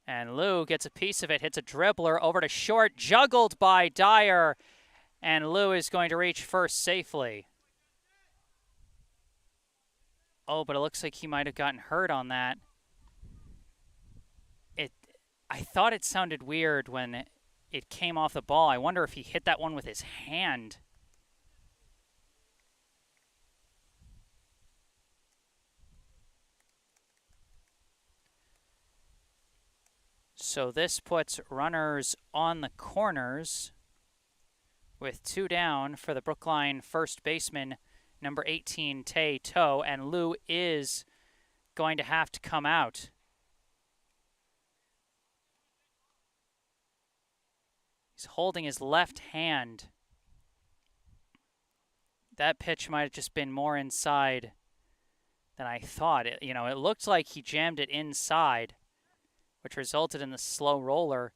And Lou gets a piece of it, hits a dribbler over to short, juggled by Dyer, and Lou is going to reach first safely. Oh, but it looks like he might have gotten hurt on that. I thought it sounded weird when it came off the ball. I wonder if he hit that one with his hand. So this puts runners on the corners with 2 down for the Brookline first baseman, number 18, Tay Toe, and Lou is going to have to come out. He's holding his left hand. That pitch might have just been more inside than I thought. It looked like he jammed it inside, which resulted in the slow roller.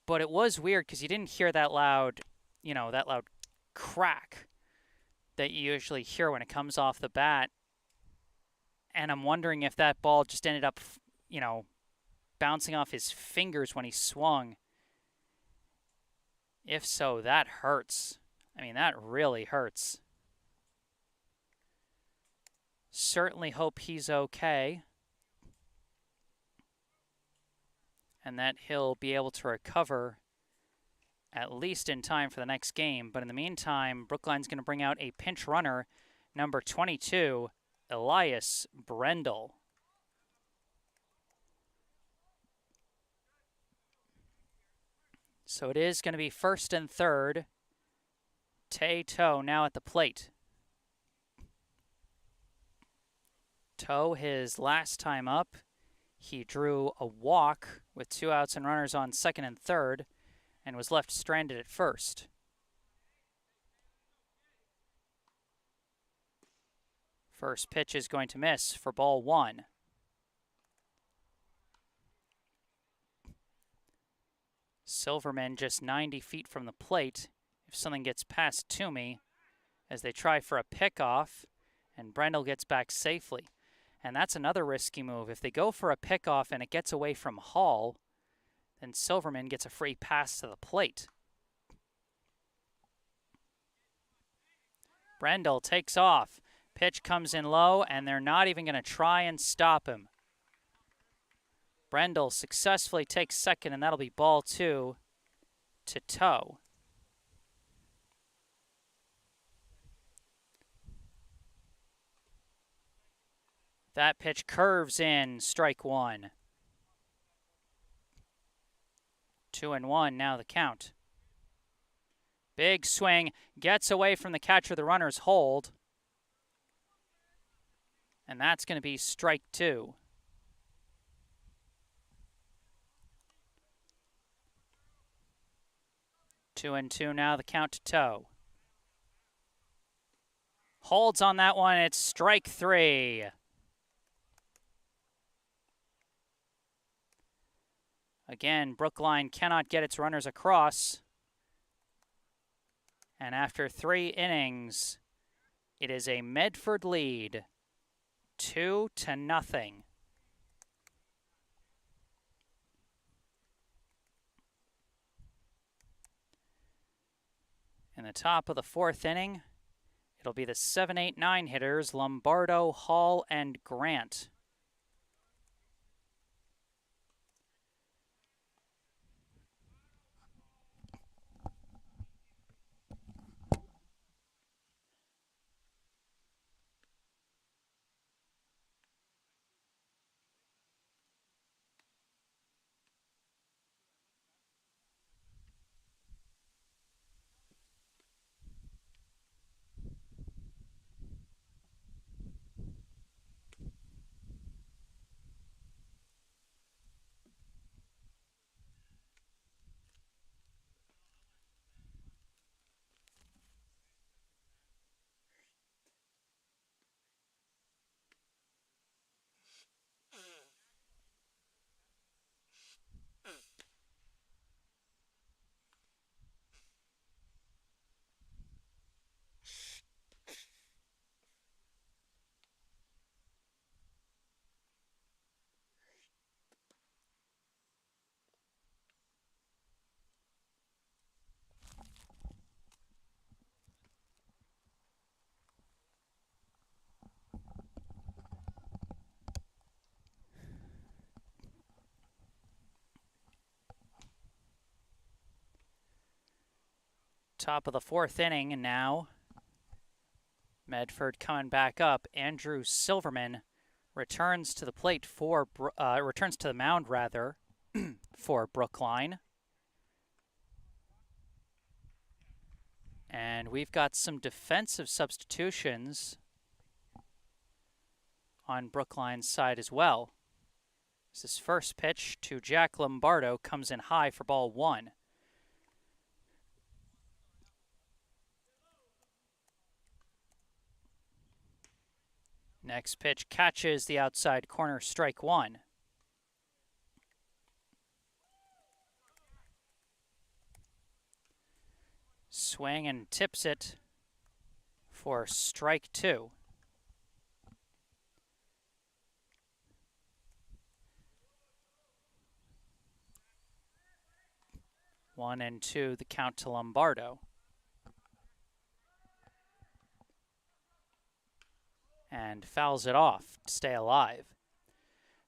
But it was weird because you didn't hear that loud, that loud crack that you usually hear when it comes off the bat. And I'm wondering if that ball just ended up, bouncing off his fingers when he swung. If so, that hurts. I mean, that really hurts. Certainly hope he's okay, and that he'll be able to recover at least in time for the next game. But in the meantime, Brookline's going to bring out a pinch runner, number 22, Elias Brendel. So it is going to be first and third. Tay Toe now at the plate. Toe, his last time up, he drew a walk with 2 outs and runners on second and third and was left stranded at first. First pitch is going to miss for ball 1. Silverman just 90 feet from the plate if something gets past Toomey as they try for a pickoff, and Brendel gets back safely. And that's another risky move. If they go for a pickoff and it gets away from Hall, then Silverman gets a free pass to the plate. Brendel takes off. Pitch comes in low, and they're not even going to try and stop him. Brendel successfully takes second, and that'll be ball 2 to Toe. That pitch curves in, strike one. 2-1 now the count. Big swing, gets away from the catcher, the runner's hold. And that's going to be strike two. 2-2 now the count to Toe. Holds on that one, it's strike three. Again, Brookline cannot get its runners across. And after 3 innings, it is a Medford lead, 2-0. In the top of the 4th inning, it'll be the 7, 8, 9 hitters, Lombardo, Hall, and Grant. Top of the 4th inning now. Medford coming back up. Andrew Silverman returns to the plate for returns to the mound rather for Brookline. And we've got some defensive substitutions on Brookline's side as well. This first pitch to Jack Lombardo comes in high for ball 1. Next pitch catches the outside corner, strike 1. Swing and tips it for strike 2. One and two, the count to Lombardo. And fouls it off to stay alive.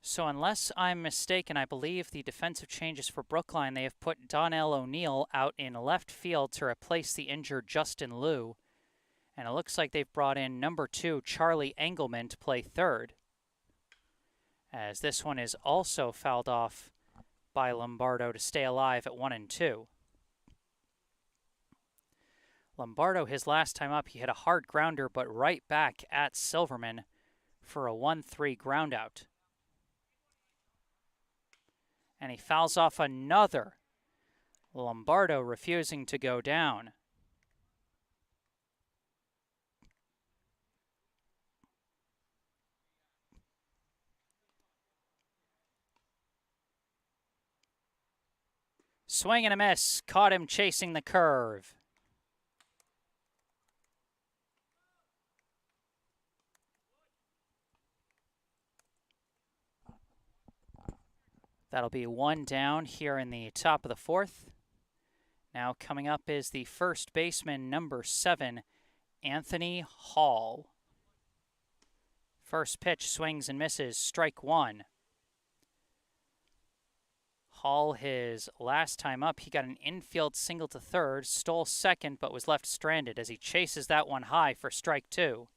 So unless I'm mistaken, I believe the defensive changes for Brookline, they have put Donnell O'Neill out in left field to replace the injured Justin Liu. And it looks like they've brought in number 2, Charlie Engelman, to play third. As this one is also fouled off by Lombardo to stay alive at 1 and 2. Lombardo, his last time up, he hit a hard grounder, but right back at Silverman for a 1-3 groundout. And he fouls off another. Lombardo refusing to go down. Swing and a miss. Caught him chasing the curve. That'll be 1 down here in the top of the 4th. Now coming up is the first baseman, number 7, Anthony Hall. First pitch swings and misses, strike 1. Hall, his last time up, he got an infield single to third, stole second, but was left stranded as he chases that one high for strike 2.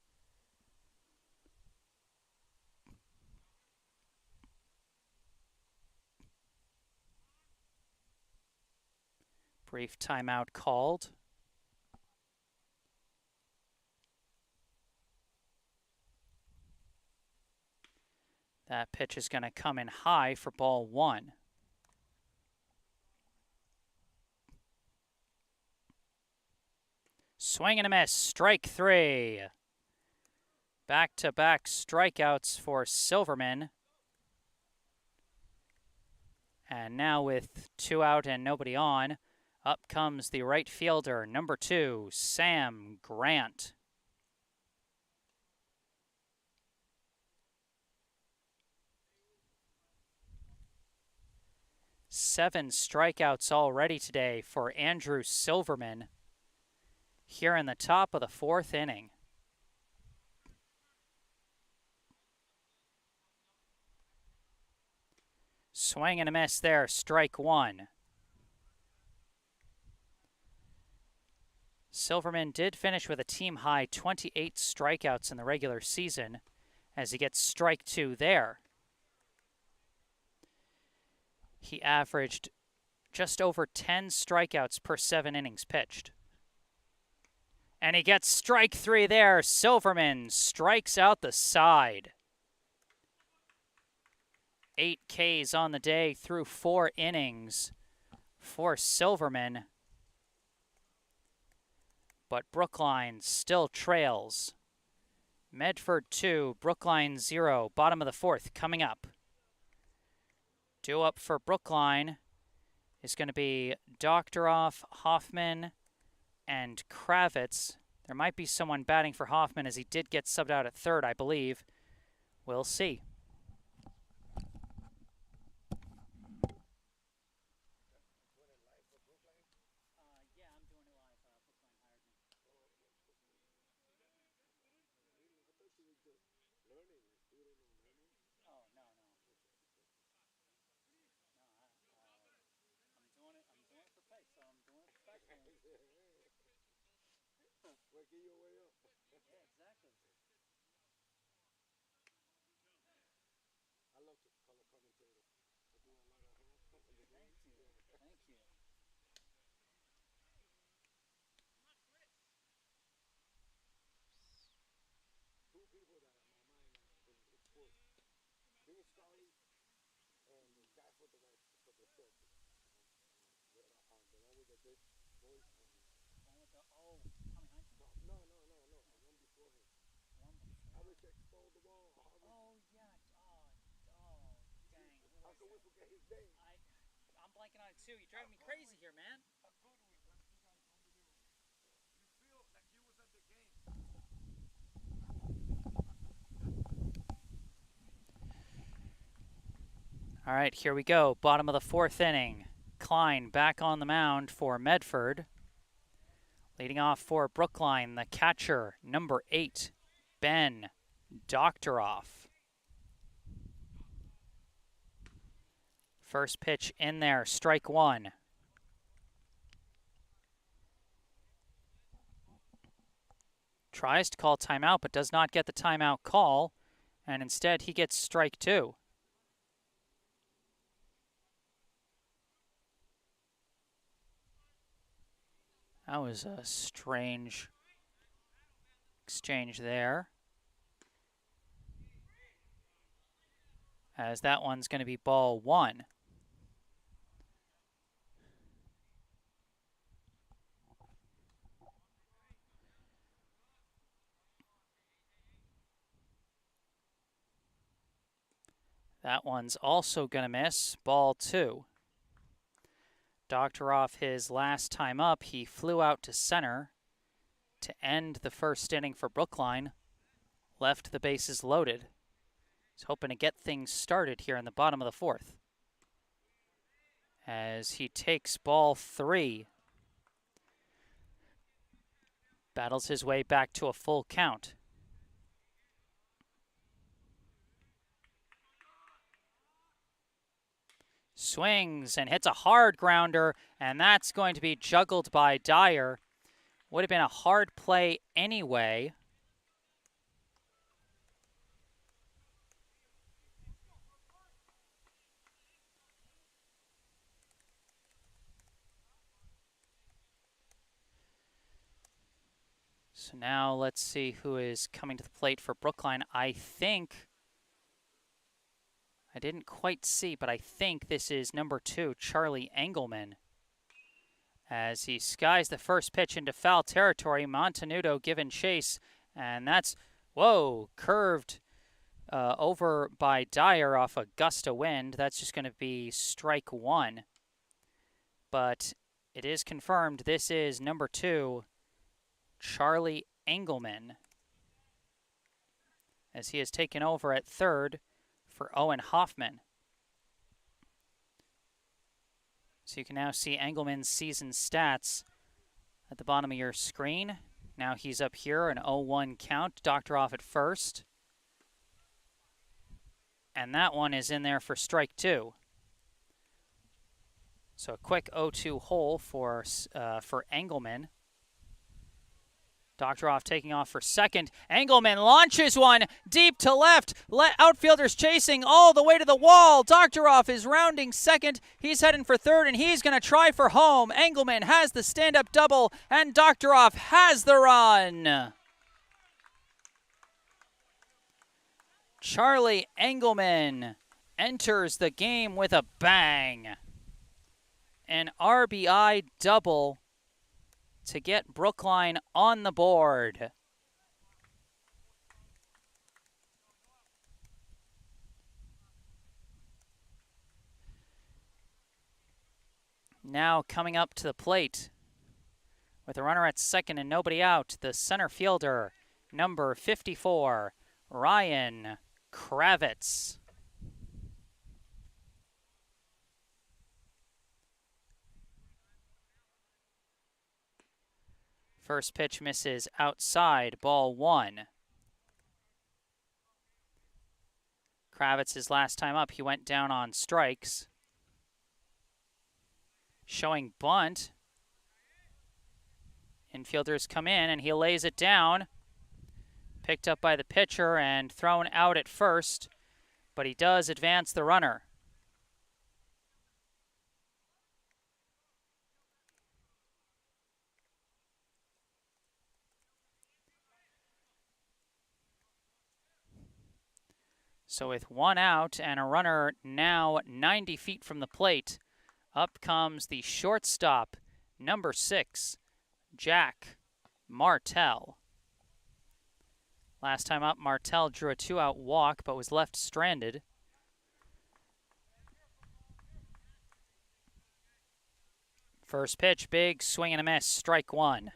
Brief timeout called. That pitch is going to come in high for ball 1. Swing and a miss, strike 3. Back-to-back strikeouts for Silverman. And now with 2 out and nobody on, up comes the right fielder, number 2, Sam Grant. Seven strikeouts already today for Andrew Silverman here in the top of the 4th inning. Swing and a miss there, strike 1. Silverman did finish with a team-high 28 strikeouts in the regular season as he gets strike 2 there. He averaged just over 10 strikeouts per 7 innings pitched. And he gets strike 3 there. Silverman strikes out the side. 8 Ks on the day through 4 innings for Silverman. But Brookline still trails. Medford 2, Brookline 0, bottom of the 4th coming up. Due up for Brookline is going to be Doctoroff, Hoffman, and Kravitz. There might be someone batting for Hoffman as he did get subbed out at 3rd, I believe. We'll see. Working your way up. Yeah, exactly. I love to color commentator. I do a lot of Thank you. Thank you. Two people that are in my mind now in sports. Vince Scully and the guy for the Celtics. The one with the big voice. One with the Tommy Heinsohn? No. The one before him. Harvard exposed the wall. Oh yeah. Dang. How can we forget his name? I'm blanking on it too. You're driving me crazy here, man. How good we were. You feel like you was at the game. All right, here we go. Bottom of the 4th inning. Klein back on the mound for Medford. Leading off for Brookline, the catcher, number 8, Ben Doctoroff. First pitch in there, strike 1. Tries to call timeout, but does not get the timeout call, and instead he gets strike 2. That was a strange exchange there, as that one's going to be ball 1. That one's also going to miss, ball 2. Doctoroff, his last time up, he flew out to center to end the 1st inning for Brookline. Left the bases loaded. He's hoping to get things started here in the bottom of the 4th. As he takes ball 3. Battles his way back to a full count. Swings and hits a hard grounder, and that's going to be juggled by Dyer. Would have been a hard play anyway. So now let's see who is coming to the plate for Brookline. I didn't quite see, but I think this is number 2, Charlie Engelman. As he skies the first pitch into foul territory, Montenuto given chase, and that's, whoa, curved over by Dyer off a gust of wind. That's just going to be strike 1. But it is confirmed this is number 2, Charlie Engelman, as he has taken over at third for Owen Hoffman. So you can now see Engelman's season stats at the bottom of your screen. Now he's up here, an 0-1 count, Doctor off at first. And that one is in there for strike 2. So a quick 0-2 hole for Engelman. Doctoroff taking off for second. Engelman launches one deep to left. Outfielders chasing all the way to the wall. Doctoroff is rounding second. He's heading for third, and he's going to try for home. Engelman has the stand-up double, and Doctoroff has the run. Charlie Engelman enters the game with a bang. An RBI double to get Brookline on the board. Now coming up to the plate with a runner at second and nobody out, the center fielder, number 54, Ryan Kravitz. First pitch misses outside, ball 1. Kravitz's last time up, he went down on strikes. Showing bunt. Infielders come in and he lays it down. Picked up by the pitcher and thrown out at first, but he does advance the runner. So with 1 out and a runner now 90 feet from the plate, up comes the shortstop, number 6, Jack Martell. Last time up, Martell drew a 2-out walk but was left stranded. First pitch, big swing and a miss, strike 1.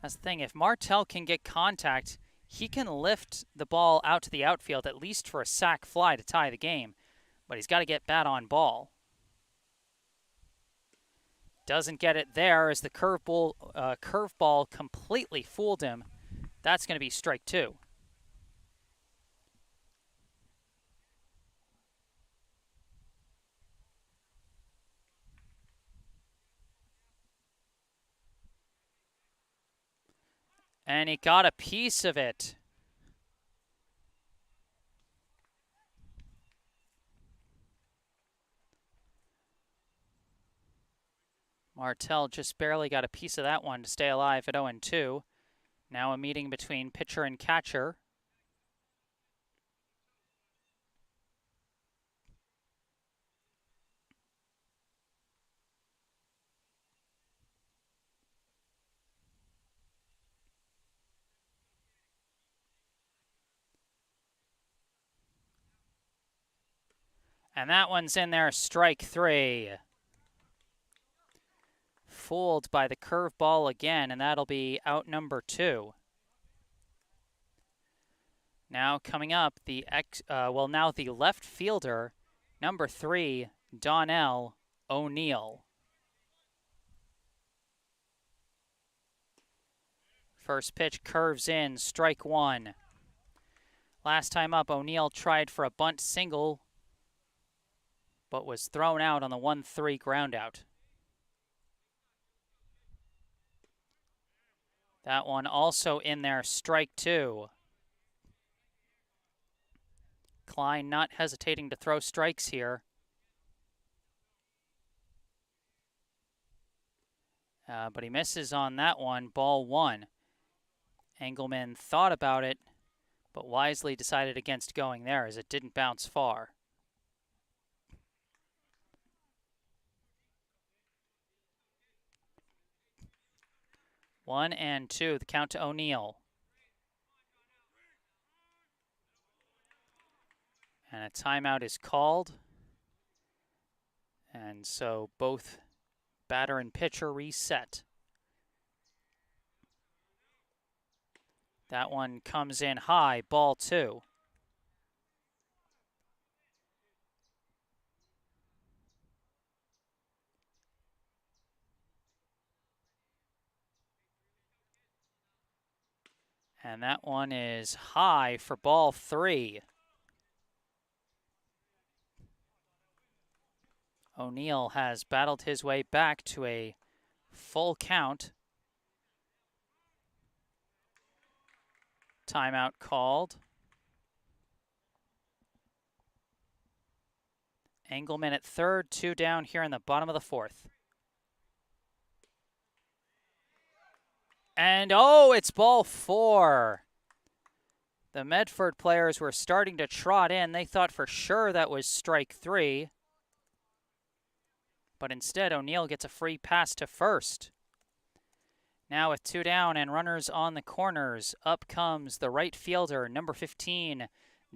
That's the thing, if Martell can get contact, he can lift the ball out to the outfield, at least for a sac fly to tie the game. But he's got to get bat on ball. Doesn't get it there as the curveball completely fooled him. That's going to be strike 2. And he got a piece of it. Martell just barely got a piece of that one to stay alive at 0-2. Now a meeting between pitcher and catcher. And that one's in there, strike 3. Fooled by the curveball again, and that'll be out number 2. Now coming up, now the left fielder, number 3, Donnell O'Neill. First pitch curves in, strike 1. Last time up, O'Neill tried for a bunt single, but was thrown out on the 1-3 groundout. That one also in there, strike 2. Klein not hesitating to throw strikes here. But he misses on that one, ball 1. Engelman thought about it, but wisely decided against going there as it didn't bounce far. One and two, the count to O'Neill. And a timeout is called. And so both batter and pitcher reset. That one comes in high, ball 2. And that one is high for ball 3. O'Neill has battled his way back to a full count. Timeout called. Engelman at third, 2 down here in the bottom of the 4th. And oh, it's ball 4. The Medford players were starting to trot in. They thought for sure that was strike 3. But instead, O'Neill gets a free pass to first. Now with 2 down and runners on the corners, up comes the right fielder, number 15,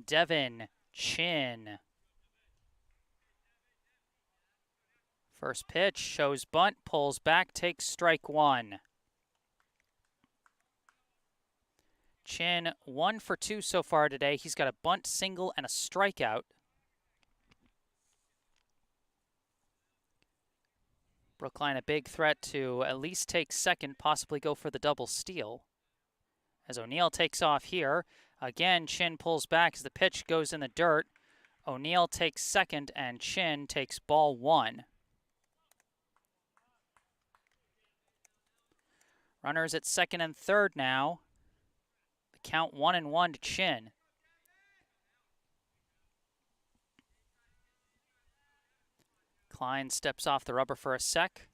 Devin Chin. First pitch shows bunt, pulls back, takes strike 1. Chin 1 for 2 so far today. He's got a bunt, single, and a strikeout. Brookline a big threat to at least take second, possibly go for the double steal. As O'Neill takes off here, again Chin pulls back as the pitch goes in the dirt. O'Neill takes second and Chin takes ball 1. Runners at second and third now. The count 1-1 to Chin. Klein steps off the rubber for a sec.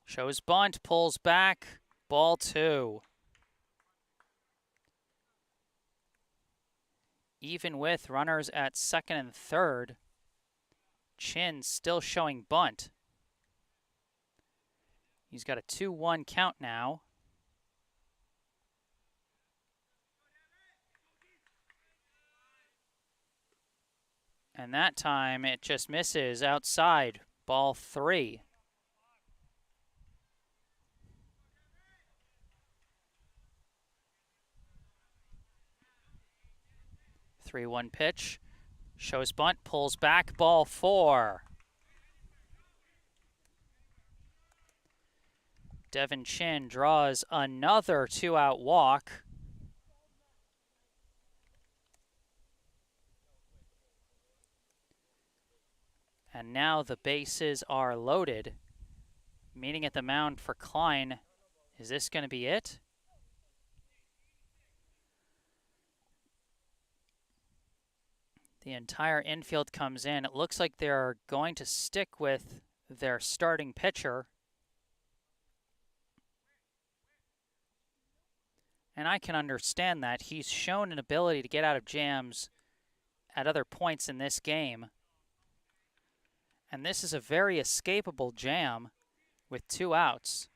Shows bunt, pulls back, ball 2. Even with runners at second and third, Chin still showing bunt. He's got a 2-1 count now. And that time it just misses outside, ball 3. Three-one pitch, shows bunt, pulls back, ball 4. Devin Chin draws another 2-out walk. And now the bases are loaded. Meeting at the mound for Klein. Is this going to be it? The entire infield comes in. It looks like they're going to stick with their starting pitcher. And I can understand that. He's shown an ability to get out of jams at other points in this game. And this is a very escapable jam with 2 outs.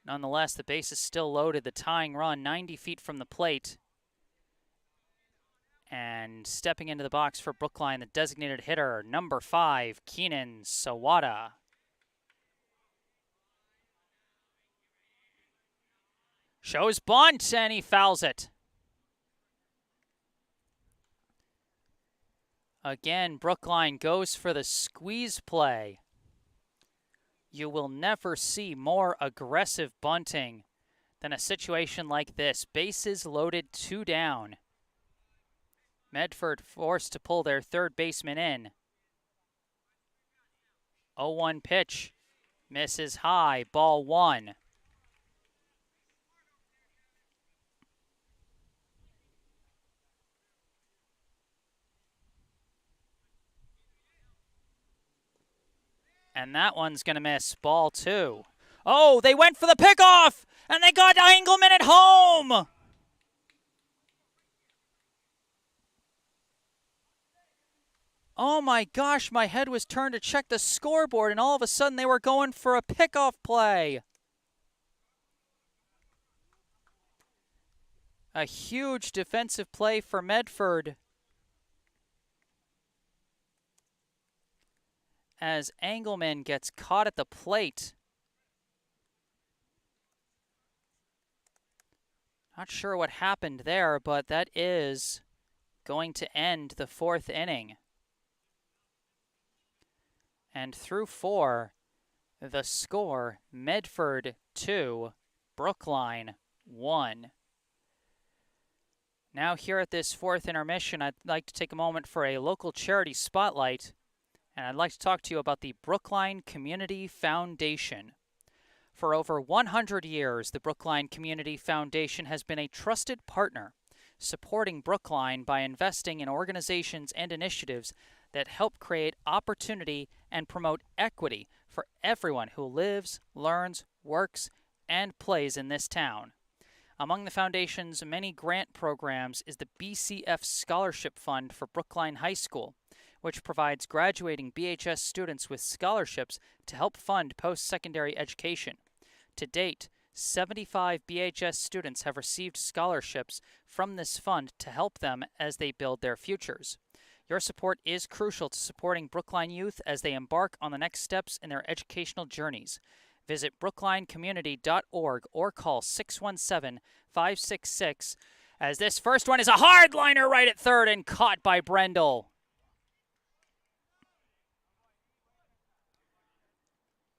Nonetheless, the base is still loaded. The tying run 90 feet from the plate. And stepping into the box for Brookline, the designated hitter, number 5, Keenan Sawada. Shows bunt, and he fouls it. Again, Brookline goes for the squeeze play. You will never see more aggressive bunting than a situation like this. Bases loaded, 2 down. Medford forced to pull their third baseman in. 0-1 pitch. Misses high, ball 1. And that one's going to miss. Ball 2. Oh, they went for the pickoff, and they got Engelman at home. Oh my gosh, my head was turned to check the scoreboard, and all of a sudden they were going for a pickoff play. A huge defensive play for Medford, as Engelman gets caught at the plate. Not sure what happened there, but that is going to end the 4th inning. And through 4, the score, Medford 2, Brookline 1. Now here at this 4th intermission, I'd like to take a moment for a local charity spotlight, and I'd like to talk to you about the Brookline Community Foundation. For over 100 years, the Brookline Community Foundation has been a trusted partner, supporting Brookline by investing in organizations and initiatives that help create opportunity and promote equity for everyone who lives, learns, works, and plays in this town. Among the foundation's many grant programs is the BCF Scholarship Fund for Brookline High School, which provides graduating BHS students with scholarships to help fund post-secondary education. To date, 75 BHS students have received scholarships from this fund to help them as they build their futures. Your support is crucial to supporting Brookline youth as they embark on the next steps in their educational journeys. Visit brooklinecommunity.org or call 617-566, as this first one is a hard liner right at third and caught by Brendel.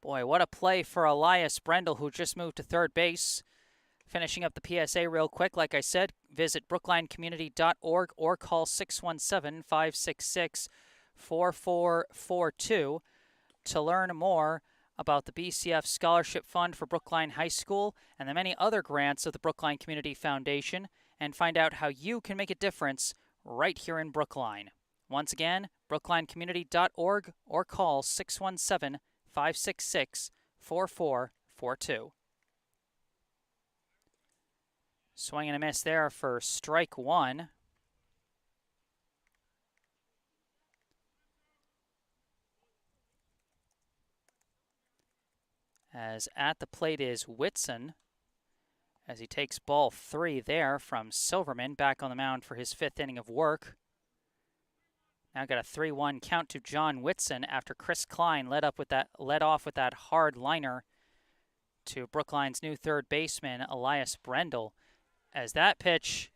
Boy, what a play for Elias Brendel, who just moved to third base. Finishing up the PSA real quick, like I said, visit brooklinecommunity.org or call 617-566-4442 to learn more about the BCF Scholarship Fund for Brookline High School and the many other grants of the Brookline Community Foundation, and find out how you can make a difference right here in Brookline. Once again, brooklinecommunity.org or call 617-566-4442. Swing and a miss there for strike 1. As at the plate is Whitson, as he takes ball 3 there from Silverman, back on the mound for his 5th inning of work. Now got a 3-1 count to John Whitson after Chris Klein led off with that hard liner to Brookline's new third baseman, Elias Brendel, as that pitch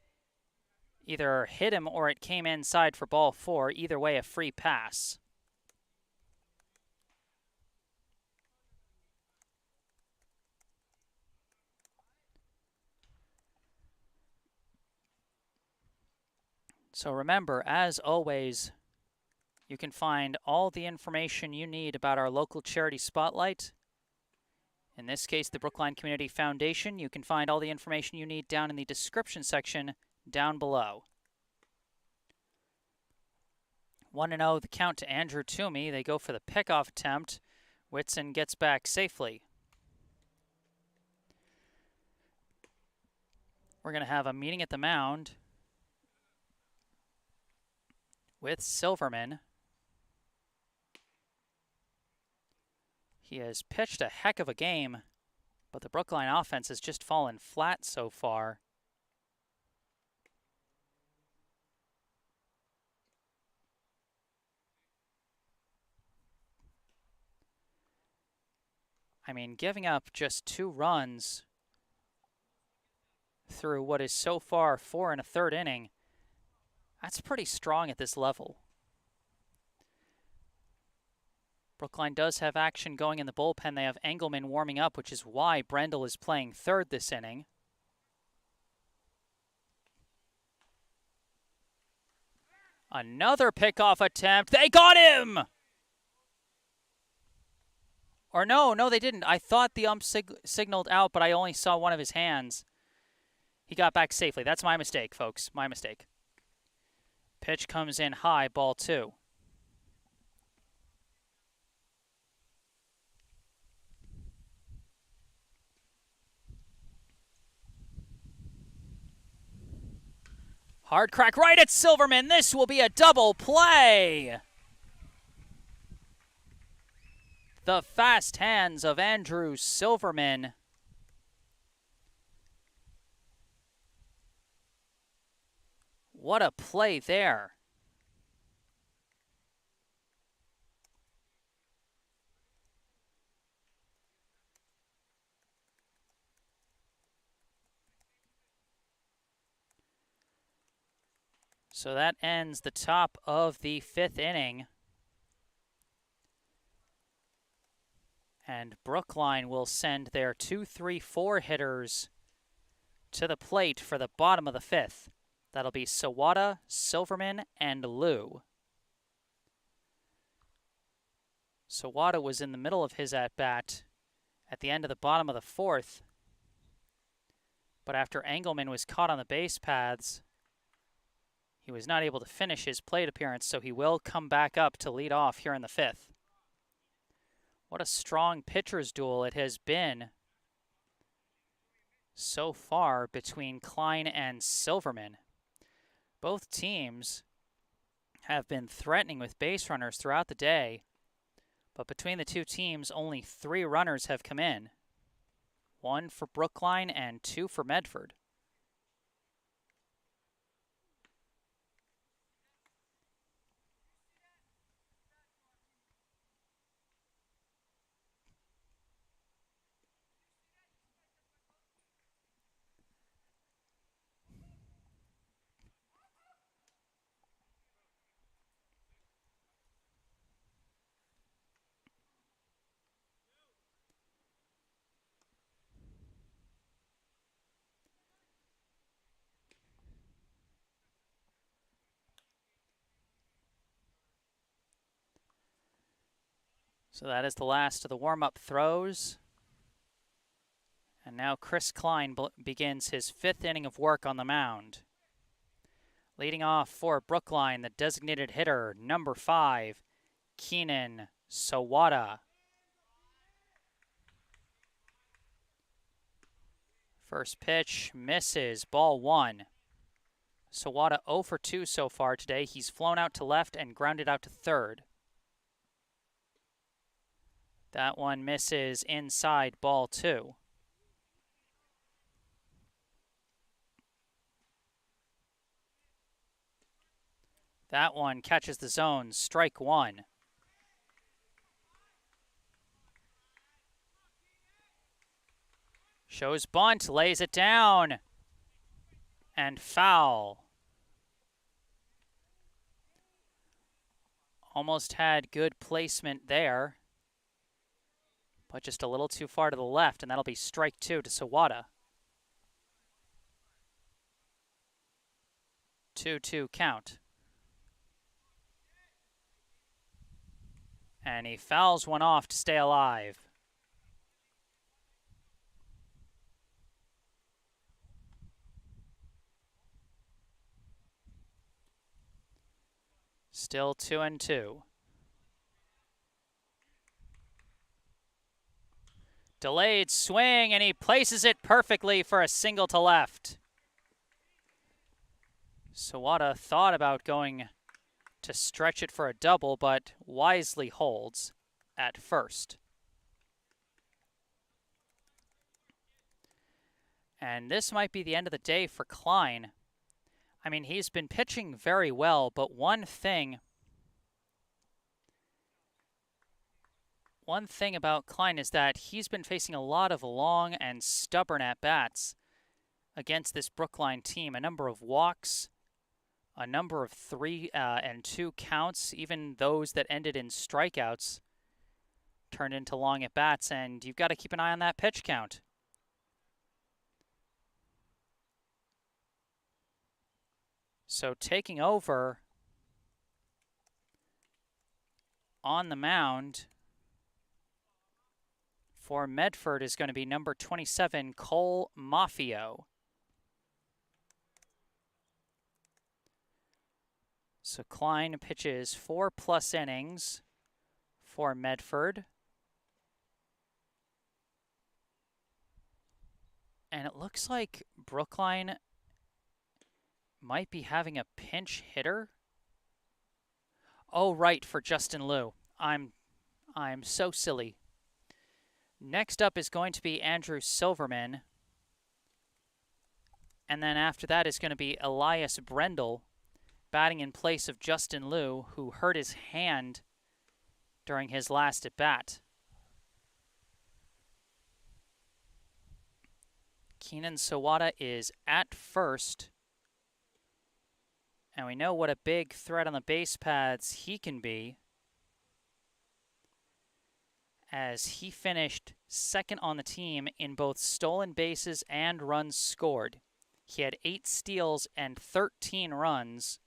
either hit him or it came inside for ball 4. Either way, a free pass. So remember, as always, you can find all the information you need about our local charity spotlight. In this case, the Brookline Community Foundation. You can find all the information you need down in the description section down below. 1-0 the count to Andrew Toomey. They go for the pickoff attempt. Whitson gets back safely. We're going to have a meeting at the mound with Silverman. He has pitched a heck of a game, but the Brookline offense has just fallen flat so far. I mean, giving up just 2 runs through what is so far 4 1/3 inning, that's pretty strong at this level. Brookline does have action going in the bullpen. They have Engelman warming up, which is why Brendel is playing third this inning. Another pickoff attempt. They got him! Or no, they didn't. I thought the ump signaled out, but I only saw one of his hands. He got back safely. That's my mistake, folks. My mistake. Pitch comes in high, ball 2. Hard crack right at Silverman. This will be a double play. The fast hands of Andrew Silverman. What a play there. So that ends the top of the 5th inning. And Brookline will send their 2, 3, 4 hitters to the plate for the bottom of the 5th. That'll be Sawada, Silverman, and Liu. Sawada was in the middle of his at-bat at the end of the bottom of the 4th. But after Engelman was caught on the base paths, he was not able to finish his plate appearance, so he will come back up to lead off here in the 5th. What a strong pitcher's duel it has been so far between Klein and Silverman. Both teams have been threatening with base runners throughout the day, but between the two teams, only 3 runners have come in. 1 for Brookline and 2 for Medford. So that is the last of the warm-up throws. And now Chris Klein begins his 5th inning of work on the mound. Leading off for Brookline, the designated hitter, number 5, Keenan Sawada. First pitch misses, ball 1. Sawada 0 for 2 so far today. He's flown out to left and grounded out to third. That one misses inside, ball 2. That one catches the zone, strike 1. Shows bunt, lays it down, and foul. Almost had good placement there, but just a little too far to the left, and that'll be strike 2 to Sawada. 2-2 count. And he fouls one off to stay alive. Still 2-2. Delayed swing, and he places it perfectly for a single to left. Sawada thought about going to stretch it for a double, but wisely holds at first. And this might be the end of the day for Klein. I mean, he's been pitching very well, but one thing about Klein is that he's been facing a lot of long and stubborn at-bats against this Brookline team. A number of walks, a number of 3 and 2 counts, even those that ended in strikeouts turned into long at-bats, and you've got to keep an eye on that pitch count. So taking over on the mound for Medford is going to be number 27, Cole Maffio. So Klein pitches 4+ innings for Medford. And it looks like Brookline might be having a pinch hitter. Oh, right, for Justin Liu. I'm so silly. Next up is going to be Andrew Silverman. And then after that is going to be Elias Brendel batting in place of Justin Liu, who hurt his hand during his last at-bat. Keenan Sawada is at first. And we know what a big threat on the base paths he can be, as he finished second on the team in both stolen bases and runs scored. He had 8 steals and 13 runs,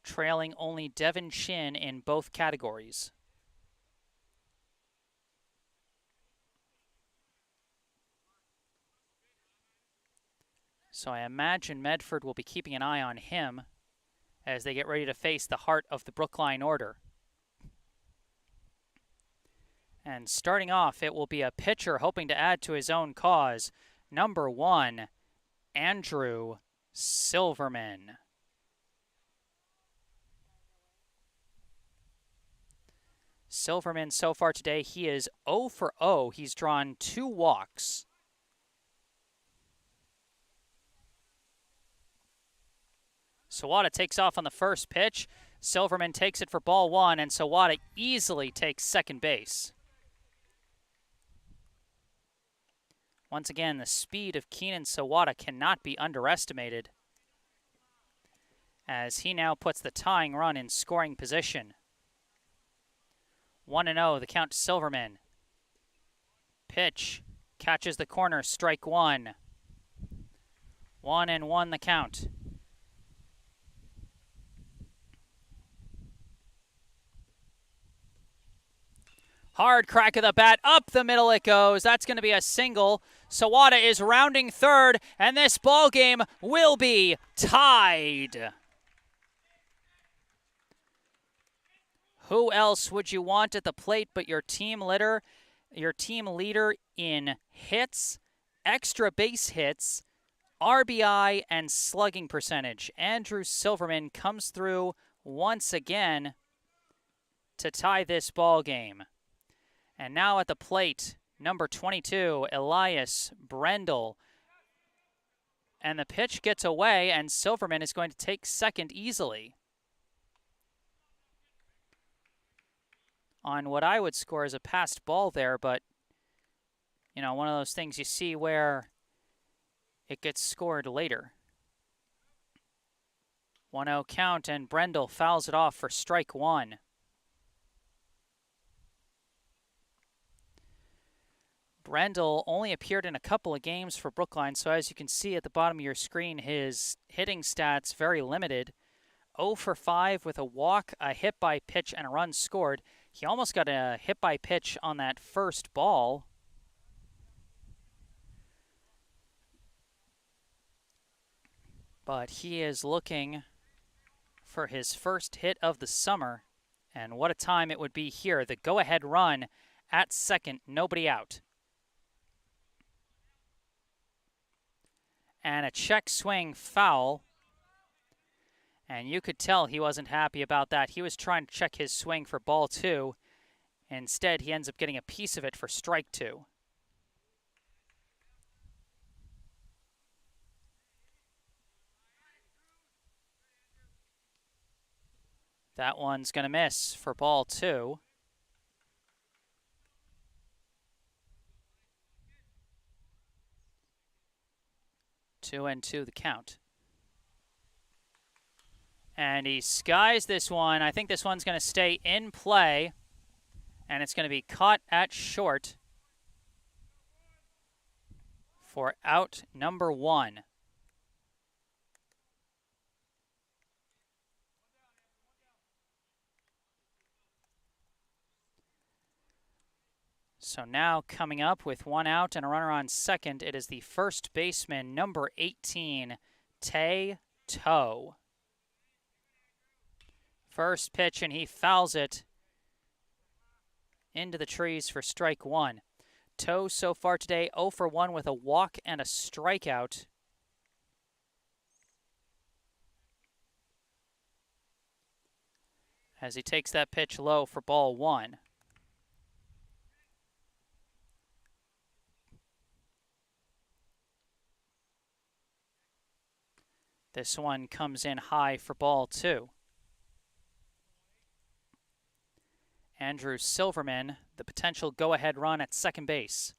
trailing only Devin Shin in both categories. So I imagine Medford will be keeping an eye on him as they get ready to face the heart of the Brookline order. And starting off, it will be a pitcher hoping to add to his own cause. Number 1, Andrew Silverman. Silverman so far today, he is 0 for 0. He's drawn 2 walks. Sawada takes off on the first pitch. Silverman takes it for ball 1, and Sawada easily takes second base. Once again, the speed of Keenan Sawada cannot be underestimated, as he now puts the tying run in scoring position. 1-0, the count to Silverman. Pitch, catches the corner, strike 1. 1-1 the count. Hard crack of the bat, up the middle it goes. That's going to be a single. Sawada is rounding third, and this ball game will be tied. Who else would you want at the plate but your team leader in hits, extra base hits, RBI, and slugging percentage? Andrew Silverman comes through once again to tie this ball game. And now at the plate, number 22, Elias Brendel. And the pitch gets away, and Silverman is going to take second easily on what I would score as a passed ball there, but, you know, one of those things you see where it gets scored later. 1-0 count, and Brendel fouls it off for strike 1. Brendel only appeared in a couple of games for Brookline, so as you can see at the bottom of your screen, his hitting stats very limited. 0 for 5 with a walk, a hit by pitch, and a run scored. He almost got a hit by pitch on that first ball. But he is looking for his first hit of the summer. And what a time it would be here. The go-ahead run at second, nobody out. And a check swing foul. And you could tell he wasn't happy about that. He was trying to check his swing for ball 2. Instead, he ends up getting a piece of it for strike 2. That one's going to miss for ball 2. 2-2 the count. And he skies this one. I think this one's going to stay in play. And it's going to be caught at short for out number 1. So now coming up with 1 out and a runner on second, it is the first baseman, number 18, Tae To. First pitch, and he fouls it into the trees for strike 1. To so far today 0 for 1 with a walk and a strikeout. as he takes that pitch low for ball 1. This one comes in high for ball 2. Andrew Silverman, the potential go-ahead run at second base.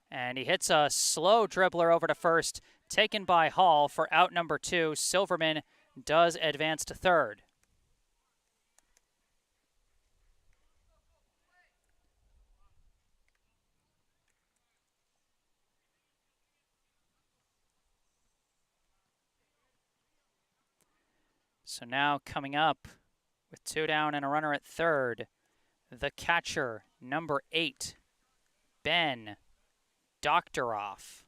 And he hits a slow dribbler over to first, taken by Hall for out number 2. Silverman does advance to third. So now coming up with 2 down and a runner at third, the catcher, number 8, Ben Doctoroff.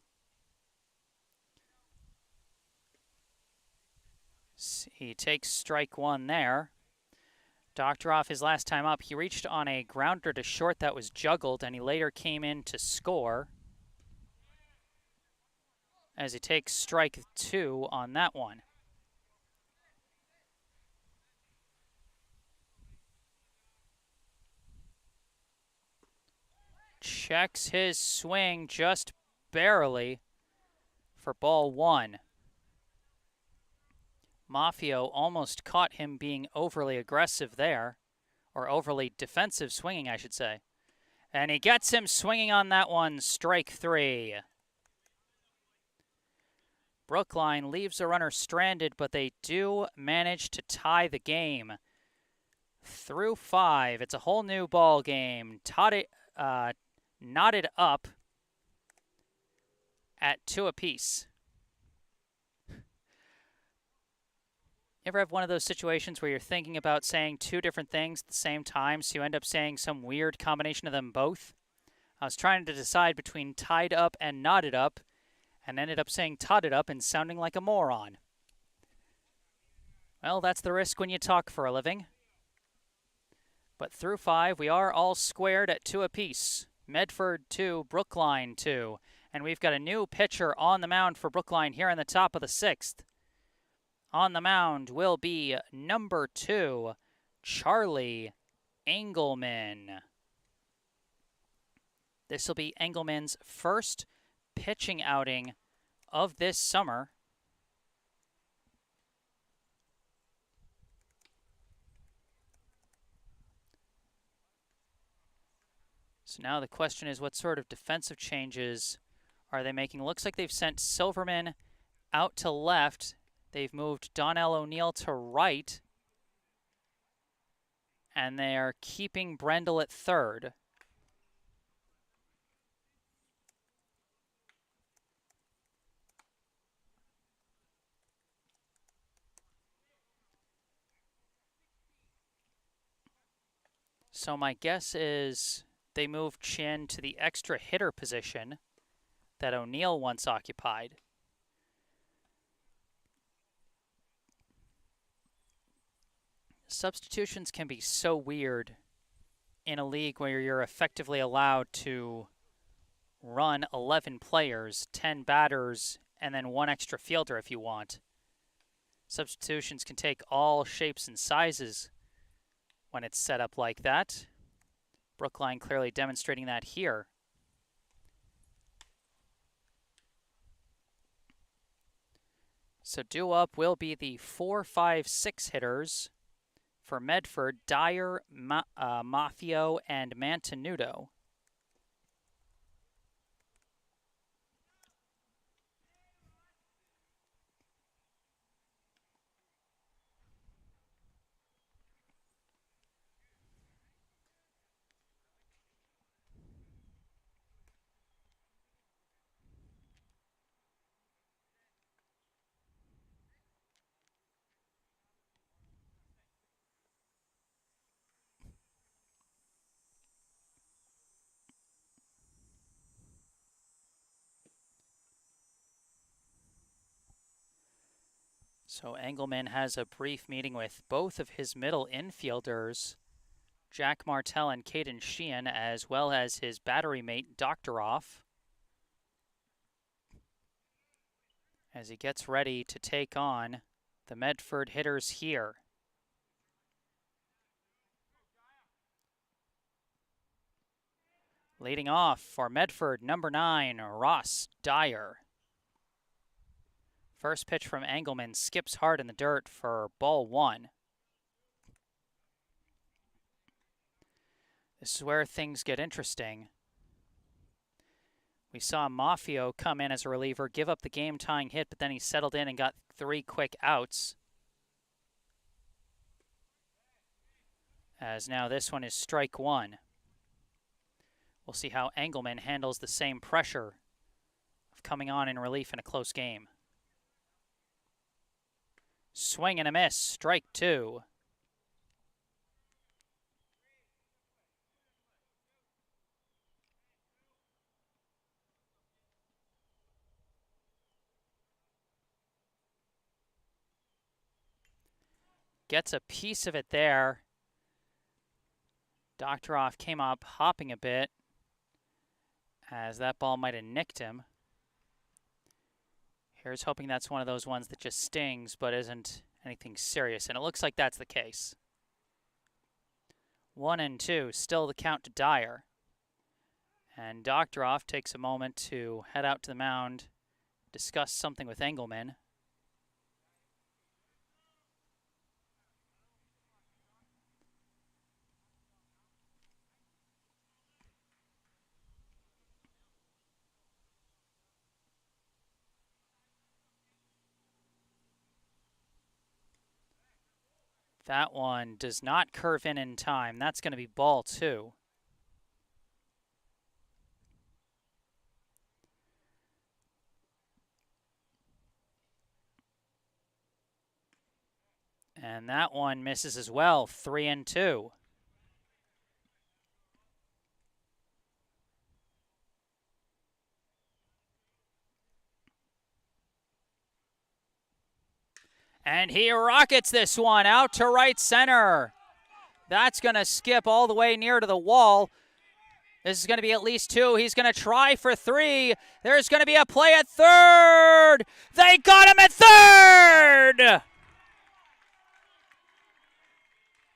He takes strike 1 there. Doctoroff, his last time up, he reached on a grounder to short that was juggled, and he later came in to score as he takes strike 2 on that one. Checks his swing just barely for ball 1. Mafio almost caught him being overly aggressive there, or overly defensive swinging, I should say. And he gets him swinging on that one, strike 3. Brookline leaves a runner stranded, but they do manage to tie the game. Through 5, it's a whole new ball game. Knotted up at 2 apiece. Ever have one of those situations where you're thinking about saying 2 different things at the same time, so you end up saying some weird combination of them both? I was trying to decide between tied up and knotted up, and ended up saying totted up and sounding like a moron. Well, that's the risk when you talk for a living. But through 5, we are all squared at 2 apiece. Medford 2, Brookline 2. And we've got a new pitcher on the mound for Brookline here in the top of the 6th. On the mound will be number 2, Charlie Engelman. This will be Engelman's first pitching outing of this summer. So now the question is, what sort of defensive changes are they making? Looks like they've sent Silverman out to left. They've moved Donnell O'Neill to right. And they are keeping Brendel at third. So my guess is they moved Chin to the extra hitter position that O'Neill once occupied. Substitutions can be so weird in a league where you're effectively allowed to run 11 players, 10 batters, and then 1 extra fielder if you want. Substitutions can take all shapes and sizes when it's set up like that. Brookline clearly demonstrating that here. So due up will be the 4, 5, 6 hitters for Medford: Dyer, Mafio, and Mantenuto. So Engelman has a brief meeting with both of his middle infielders, Jack Martell and Caden Sheehan, as well as his battery mate, Doctoroff, as he gets ready to take on the Medford hitters here. Leading off for Medford, number 9, Ross Dyer. First pitch from Engelman skips hard in the dirt for ball 1. This is where things get interesting. We saw Mafio come in as a reliever, give up the game-tying hit, but then he settled in and got 3 quick outs. As now this one is strike 1. We'll see how Engelman handles the same pressure of coming on in relief in a close game. Swing and a miss, strike 2. Gets a piece of it there. Doctoroff came up hopping a bit as that ball might have nicked him. Here's hoping that's one of those ones that just stings but isn't anything serious, and it looks like that's the case. 1-2, still the count to Dyer. And Doctoroff takes a moment to head out to the mound, discuss something with Engelman. That one does not curve in time. That's going to be ball 2. And that one misses as well, 3-2. And he rockets this one out to right center. That's going to skip all the way near to the wall. This is going to be at least 2. He's going to try for 3. There's going to be a play at third. They got him at third.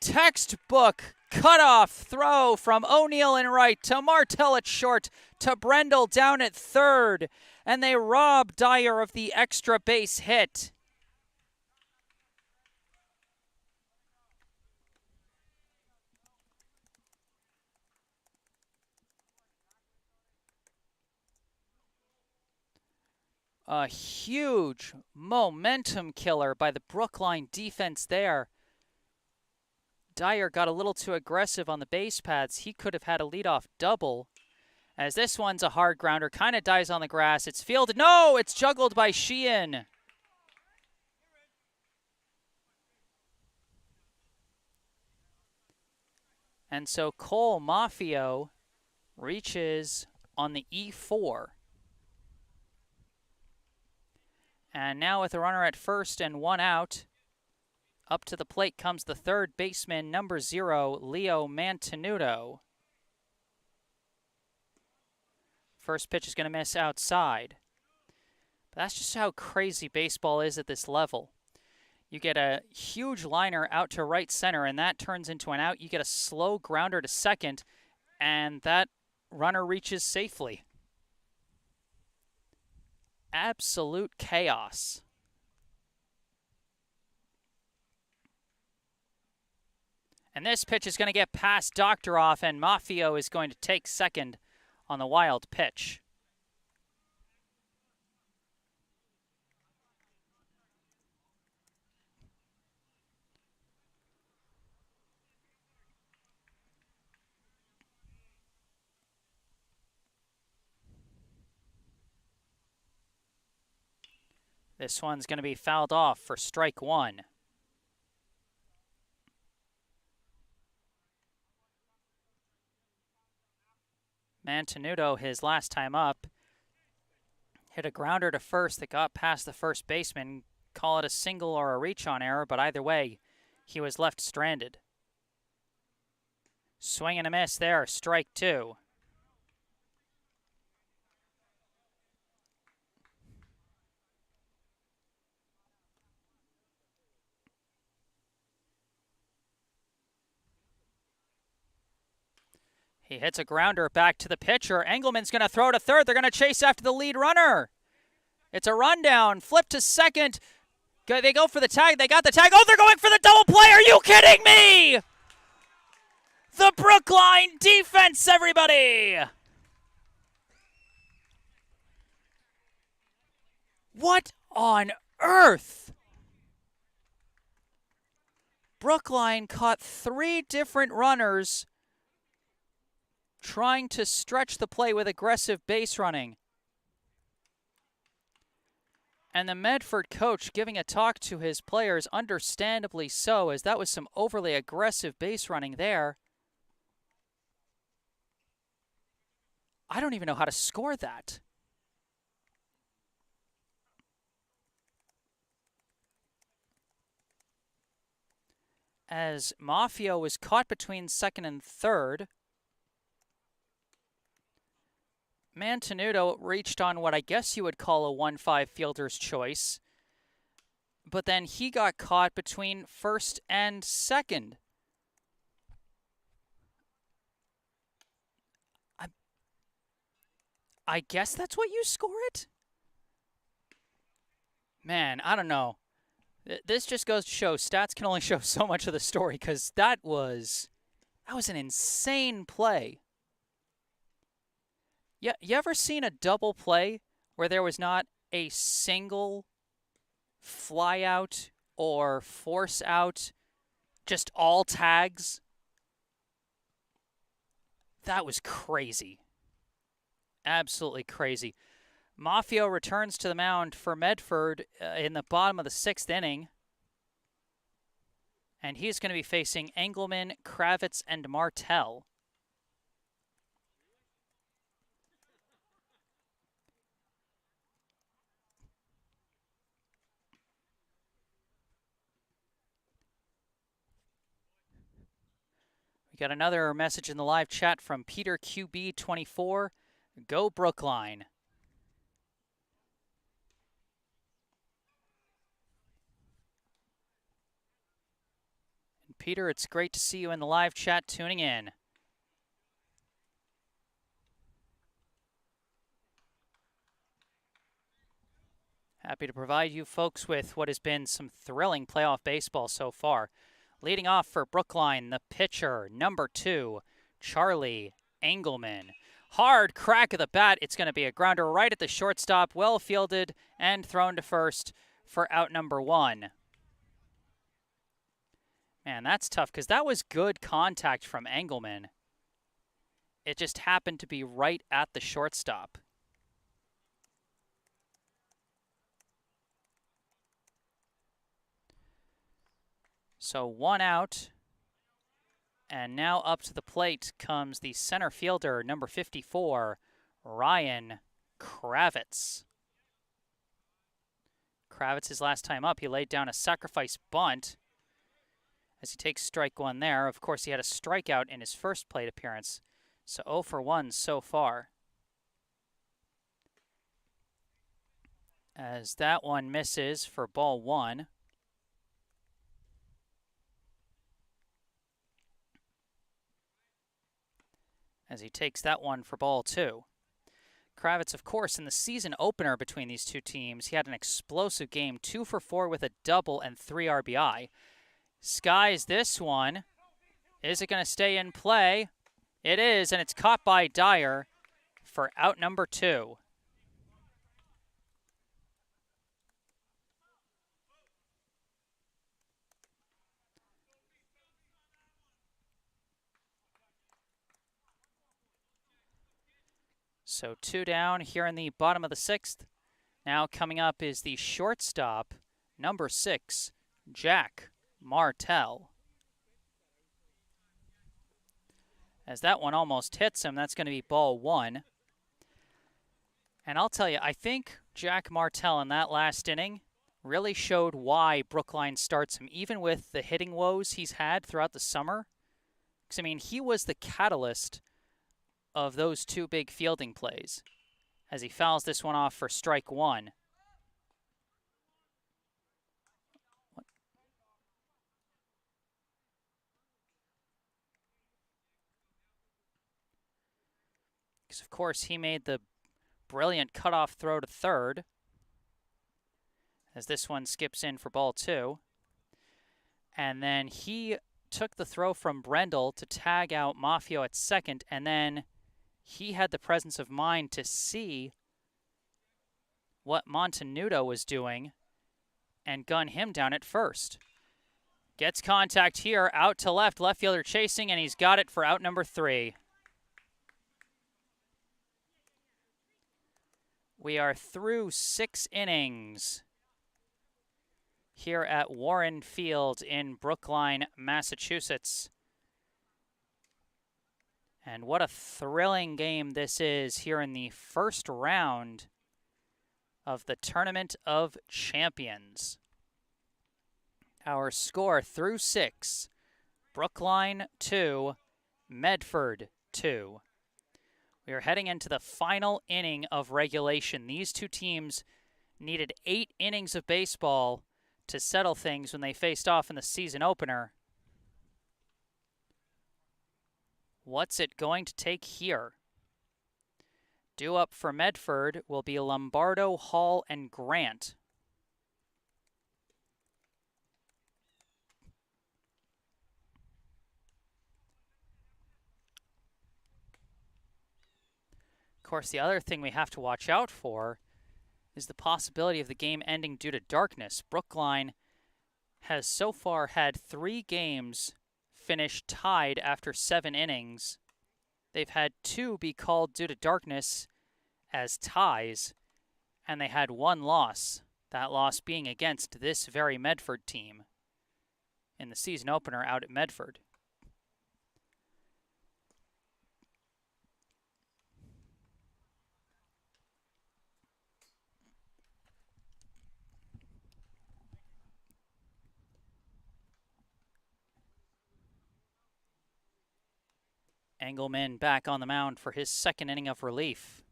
Textbook cutoff throw from O'Neill in right to Martell at short to Brendel down at third. And they rob Dyer of the extra base hit. A huge momentum killer by the Brookline defense there. Dyer got a little too aggressive on the base paths. He could have had a leadoff double. As this one's a hard grounder, kind of dies on the grass. It's fielded. No, it's juggled by Sheehan. And so Cole Mafio reaches on the E4. And now with a runner at first and 1 out, up to the plate comes the third baseman, number 0, Leo Mantenuto. First pitch is going to miss outside. But that's just how crazy baseball is at this level. You get a huge liner out to right center, and that turns into an out. You get a slow grounder to second, and that runner reaches safely. Absolute chaos. And this pitch is going to get past Doctoroff, and Mafio is going to take second on the wild pitch. This one's going to be fouled off for strike 1. Mantenuto, his last time up, hit a grounder to first that got past the first baseman. Call it a single or a reach-on error, but either way, he was left stranded. Swing and a miss there, strike 2. He hits a grounder back to the pitcher. Engelman's going to throw to third. They're going to chase after the lead runner. It's a rundown. Flip to second. They go for the tag. They got the tag. Oh, they're going for the double play. Are you kidding me? The Brookline defense, everybody. What on earth? Brookline caught 3 different runners trying to stretch the play with aggressive base running. And the Medford coach giving a talk to his players, understandably so, as that was some overly aggressive base running there. I don't even know how to score that. As Mafia was caught between second and third, Mantenuto reached on what I guess you would call a 1-5 fielder's choice, but then he got caught between first and second. I guess that's what you score it? Man, I don't know. This just goes to show stats can only show so much of the story, because that was an insane play. Yeah, you ever seen a double play where there was not a single fly out or force out, just all tags? That was crazy. Absolutely crazy. Mafia returns to the mound for Medford in the bottom of the 6th inning. And he's going to be facing Engelman, Kravitz, and Martell. We got another message in the live chat from Peter QB24. Go Brookline. And Peter, it's great to see you in the live chat tuning in. Happy to provide you folks with what has been some thrilling playoff baseball so far. Leading off for Brookline, the pitcher, number 2, Charlie Engelman. Hard crack of the bat. It's going to be a grounder right at the shortstop, well fielded and thrown to first for out number 1. Man, that's tough because that was good contact from Engelman. It just happened to be right at the shortstop. So 1 out. And now up to the plate comes the center fielder, number 54, Ryan Kravitz. Kravitz, his last time up, he laid down a sacrifice bunt as he takes strike 1 there. Of course, he had a strikeout in his first plate appearance, so 0 for 1 so far. As that one misses for ball 1. As he takes that one for ball 2. Kravitz, of course, in the season opener between these two teams, he had an explosive game, 2 for 4 with a double and 3 RBI. Skies this one. Is it going to stay in play? It is, and it's caught by Dyer for out number 2. So 2 down here in the bottom of the 6th. Now coming up is the shortstop, number 6, Jack Martell. As that one almost hits him, that's going to be ball 1. And I'll tell you, I think Jack Martell in that last inning really showed why Brookline starts him, even with the hitting woes he's had throughout the summer. Because, I mean, he was the catalyst of those 2 big fielding plays as he fouls this one off for strike 1. because, of course, he made the brilliant cutoff throw to third, as this one skips in for ball 2. And then he took the throw from Brendel to tag out Maffio at second, and then he had the presence of mind to see what Montenuto was doing and gun him down at first. Gets contact here, out to left, left fielder chasing, and he's got it for out number 3. We are through 6 innings here at Warren Field in Brookline, Massachusetts. And what a thrilling game this is here in the first round of the Tournament of Champions. Our score through 6, Brookline 2, Medford 2. We are heading into the final inning of regulation. These two teams needed 8 innings of baseball to settle things when they faced off in the season opener. What's it going to take here? Due up for Medford will be Lombardo, Hall, and Grant. Of course, the other thing we have to watch out for is the possibility of the game ending due to darkness. Brookline has so far had 3 games finish tied after 7 innings. They've had 2 be called due to darkness as ties, and they had 1 loss, that loss being against this very Medford team in the season opener out at Medford. Engelman back on the mound for his second inning of relief.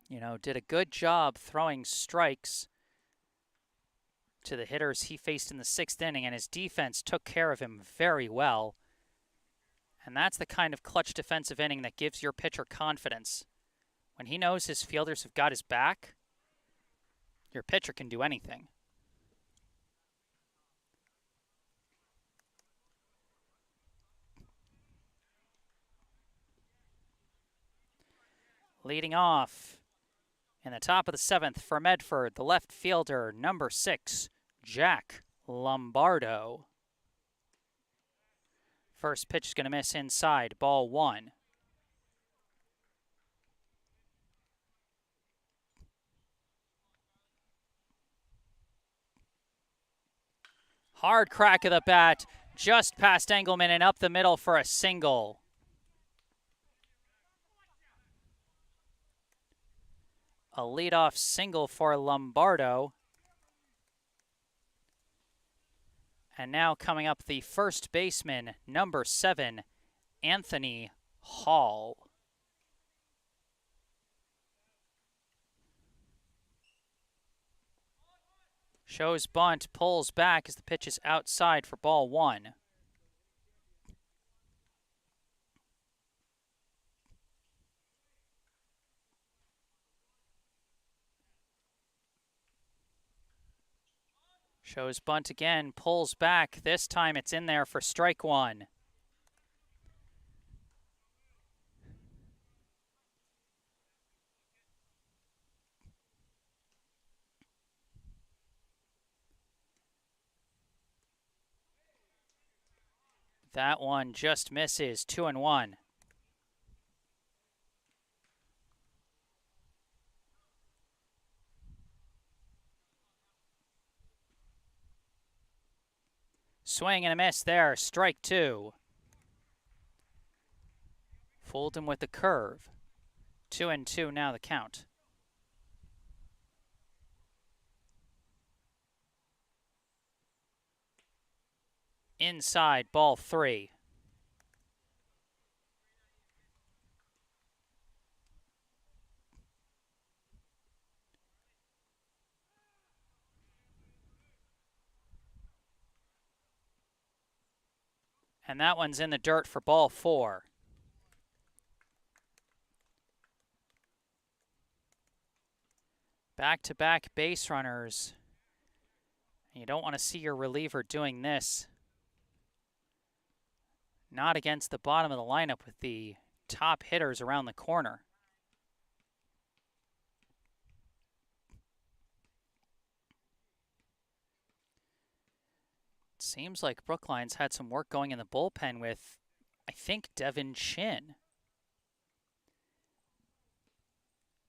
You know, did a good job throwing strikes to the hitters he faced in the 6th inning, and his defense took care of him very well. And that's the kind of clutch defensive inning that gives your pitcher confidence. When he knows his fielders have got his back, your pitcher can do anything. Leading off in the top of the 7th for Medford, the left fielder, number 6, Jack Lombardo. First pitch is going to miss inside, ball 1. Hard crack of the bat, just past Engelman and up the middle for a single. A leadoff single for Lombardo. And now coming up, the first baseman, number 7, Anthony Hall. Shows bunt, pulls back as the pitch is outside for ball 1. Shows bunt again, pulls back. This time it's in there for strike 1. That one just misses, 2-1. Swing and a miss there, strike 2. Fooled him with the curve. 2-2 now the count. Inside, ball 3. And that one's in the dirt for ball 4. Back-to-back base runners. You don't want to see your reliever doing this. Not against the bottom of the lineup with the top hitters around the corner. Seems like Brookline's had some work going in the bullpen with, I think, Devin Chin.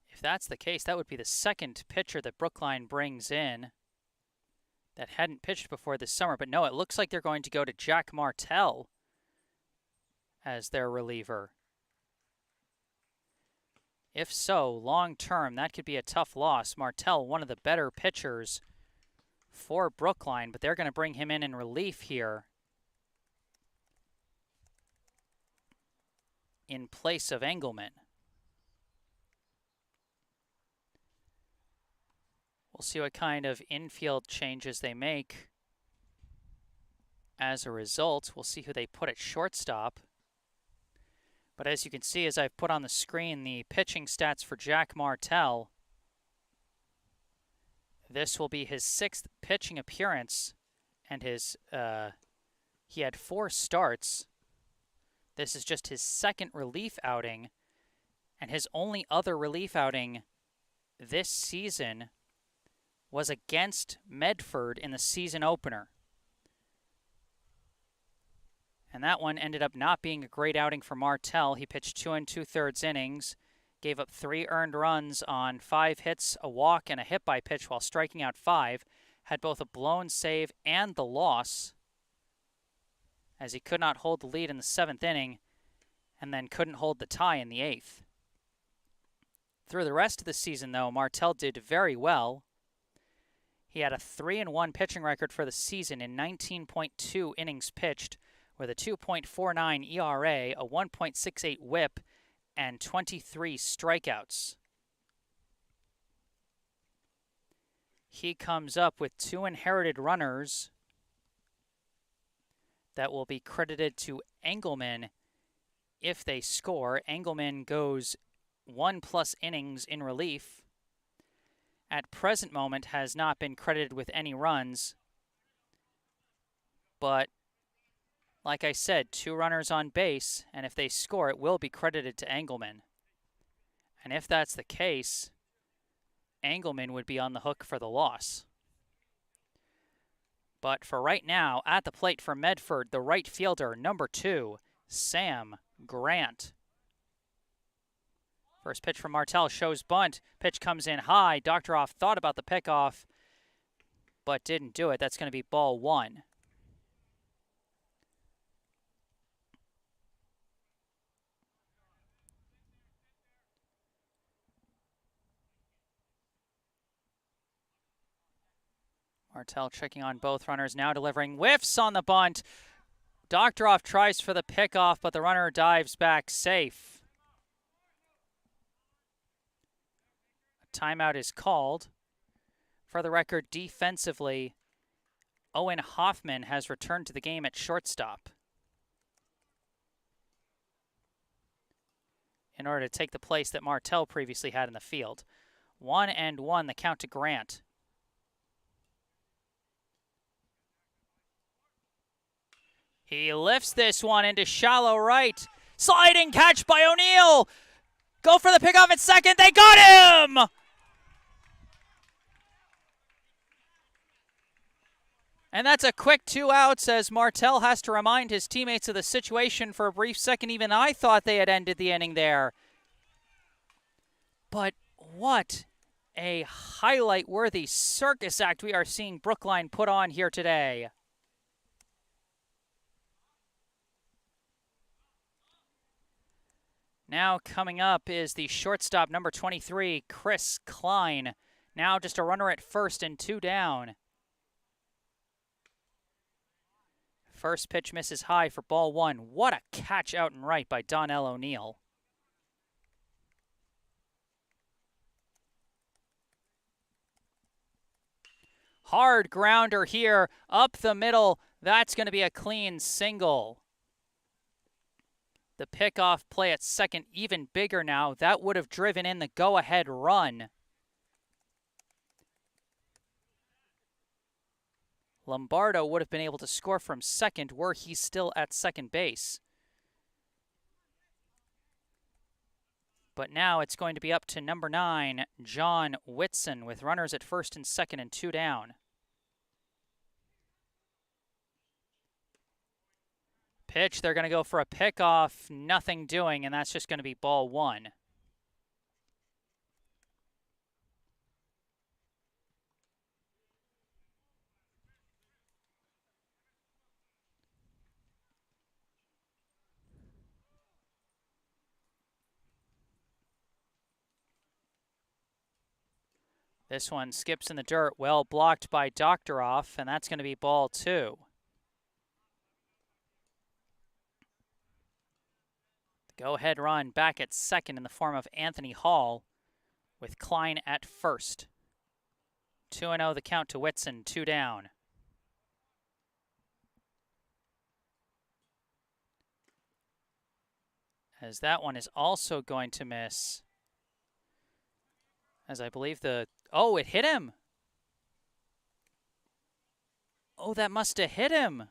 If that's the case, that would be the second pitcher that Brookline brings in that hadn't pitched before this summer. But no, it looks like they're going to go to Jack Martell as their reliever. If so, long term, that could be a tough loss. Martell, one of the better pitchers for Brookline, but they're going to bring him in relief here in place of Engelman. We'll see what kind of infield changes they make as a result. We'll see who they put at shortstop. But as you can see, as I've put on the screen, the pitching stats for Jack Martell. This will be his 6th pitching appearance, and he had 4 starts. This is just his 2nd relief outing, and his only other relief outing this season was against Medford in the season opener. And that one ended up not being a great outing for Martell. He pitched 2 2/3 innings, gave up 3 earned runs on 5 hits, a walk, and a hit by pitch while striking out 5. Had both a blown save and the loss, as he could not hold the lead in the 7th inning and then couldn't hold the tie in the 8th. Through the rest of the season, though, Martell did very well. He had a 3-1 pitching record for the season in 19.2 innings pitched, with a 2.49 ERA, a 1.68 WHIP, and 23 strikeouts. He comes up with 2 inherited runners that will be credited to Engelman if they score. Engelman goes 1+ innings in relief. At present moment has not been credited with any runs, but like I said, 2 runners on base, and if they score, it will be credited to Engelman. And if that's the case, Engelman would be on the hook for the loss. But for right now, at the plate for Medford, the right fielder, number 2, Sam Grant. First pitch from Martell shows bunt. Pitch comes in high. Doctoroff thought about the pickoff, but didn't do it. That's going to be ball 1. Martell checking on both runners, now delivering whiffs on the bunt. Doctoroff tries for the pickoff, but the runner dives back safe. A timeout is called. For the record, defensively, Owen Hoffman has returned to the game at shortstop in order to take the place that Martell previously had in the field. 1-1, the count to Grant. He lifts this one into shallow right. Sliding catch by O'Neill. Go for the pickoff at second. They got him! And that's a quick 2 outs as Martell has to remind his teammates of the situation for a brief second. Even I thought they had ended the inning there. But what a highlight-worthy circus act we are seeing Brookline put on here today. Now coming up is the shortstop, number 23, Chris Klein. Now just a runner at first and 2 down. First pitch misses high for ball 1. What a catch out and right by Donnell O'Neill. Hard grounder here up the middle. That's going to be a clean single. The pickoff play at second even bigger now. That would have driven in the go-ahead run. Lombardo would have been able to score from second were he still at second base. But now it's going to be up to number 9, John Whitson, with runners at first and second and 2 down. Pitch, they're going to go for a pickoff, nothing doing, and that's just going to be ball 1. This one skips in the dirt, well blocked by Doctoroff, and that's going to be ball 2. The go-ahead run back at second in the form of Anthony Hall, with Klein at first. 2-0 the count to Whitson, 2 down. As that one is also going to miss. As I believe oh, it hit him. Oh, that must have hit him.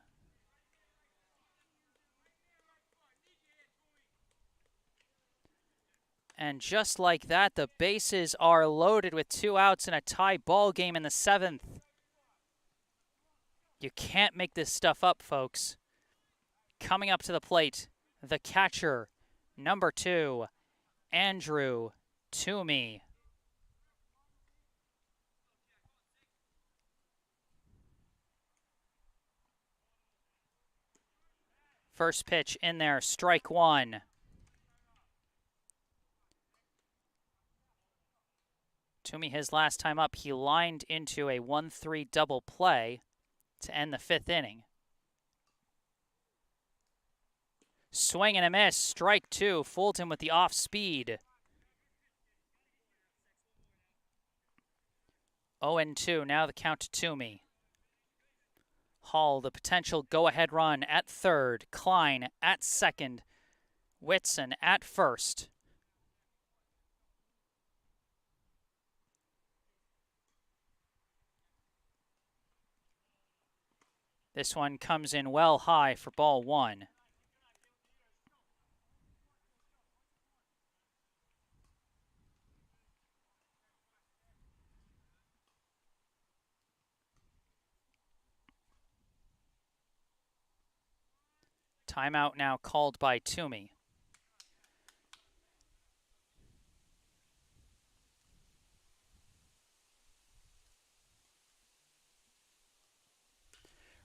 And just like that, the bases are loaded with 2 outs in a tie ball game in the 7th. You can't make this stuff up, folks. Coming up to the plate, the catcher, number 2, Andrew Toomey. First pitch in there, strike 1. Toomey, his last time up, he lined into a 1-3 double play to end the 5th inning. Swing and a miss, strike 2, fooled him with the off speed. 0-2, now the count to Toomey. Hall, the potential go-ahead run at third, Klein at second, Whitson at first. This one comes in well high for ball 1. Timeout now called by Toomey.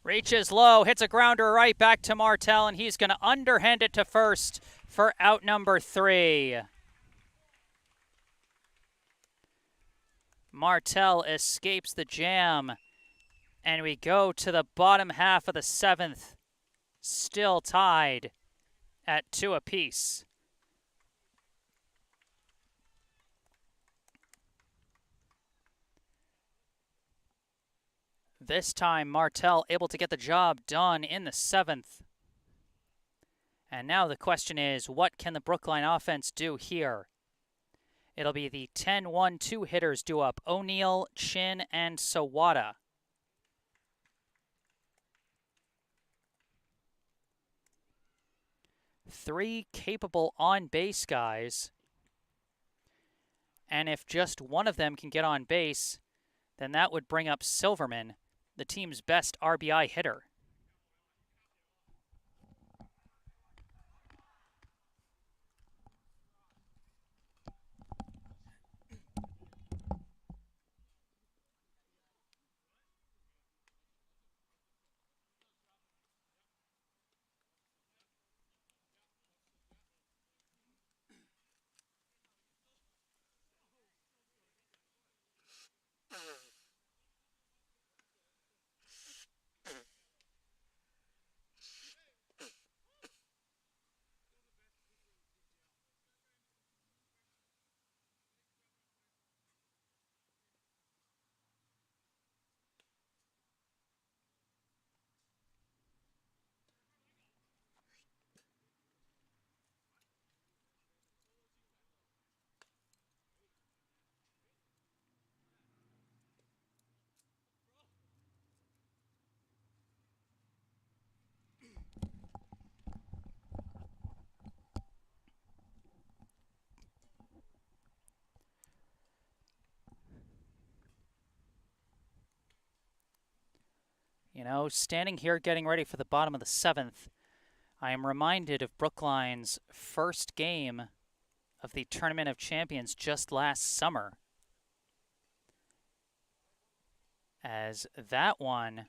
Reaches low, hits a grounder right back to Martell, and he's going to underhand it to first for out number 3. Martell escapes the jam, and we go to the bottom half of the 7th, still tied at 2 apiece. This time, Martell able to get the job done in the 7th. And now the question is, what can the Brookline offense do here? It'll be the 10-1-2 hitters due up, O'Neill, Chin, and Sawada. Three capable on-base guys. And if just one of them can get on base, then that would bring up Silverman, the team's best RBI hitter. You know, standing here getting ready for the bottom of the 7th, I am reminded of Brookline's first game of the Tournament of Champions just last summer, as that one,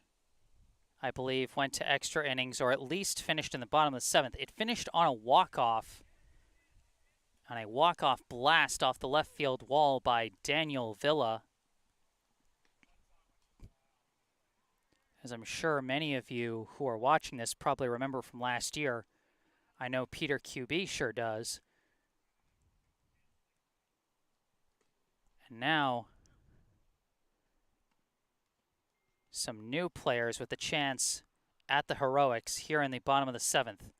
I believe, went to extra innings, or at least finished in the bottom of the 7th. It finished on a walk-off blast off the left field wall by Daniel Villa. As I'm sure many of you who are watching this probably remember from last year. I know Peter QB sure does. And now, some new players with a chance at the heroics here in the bottom of the 7th.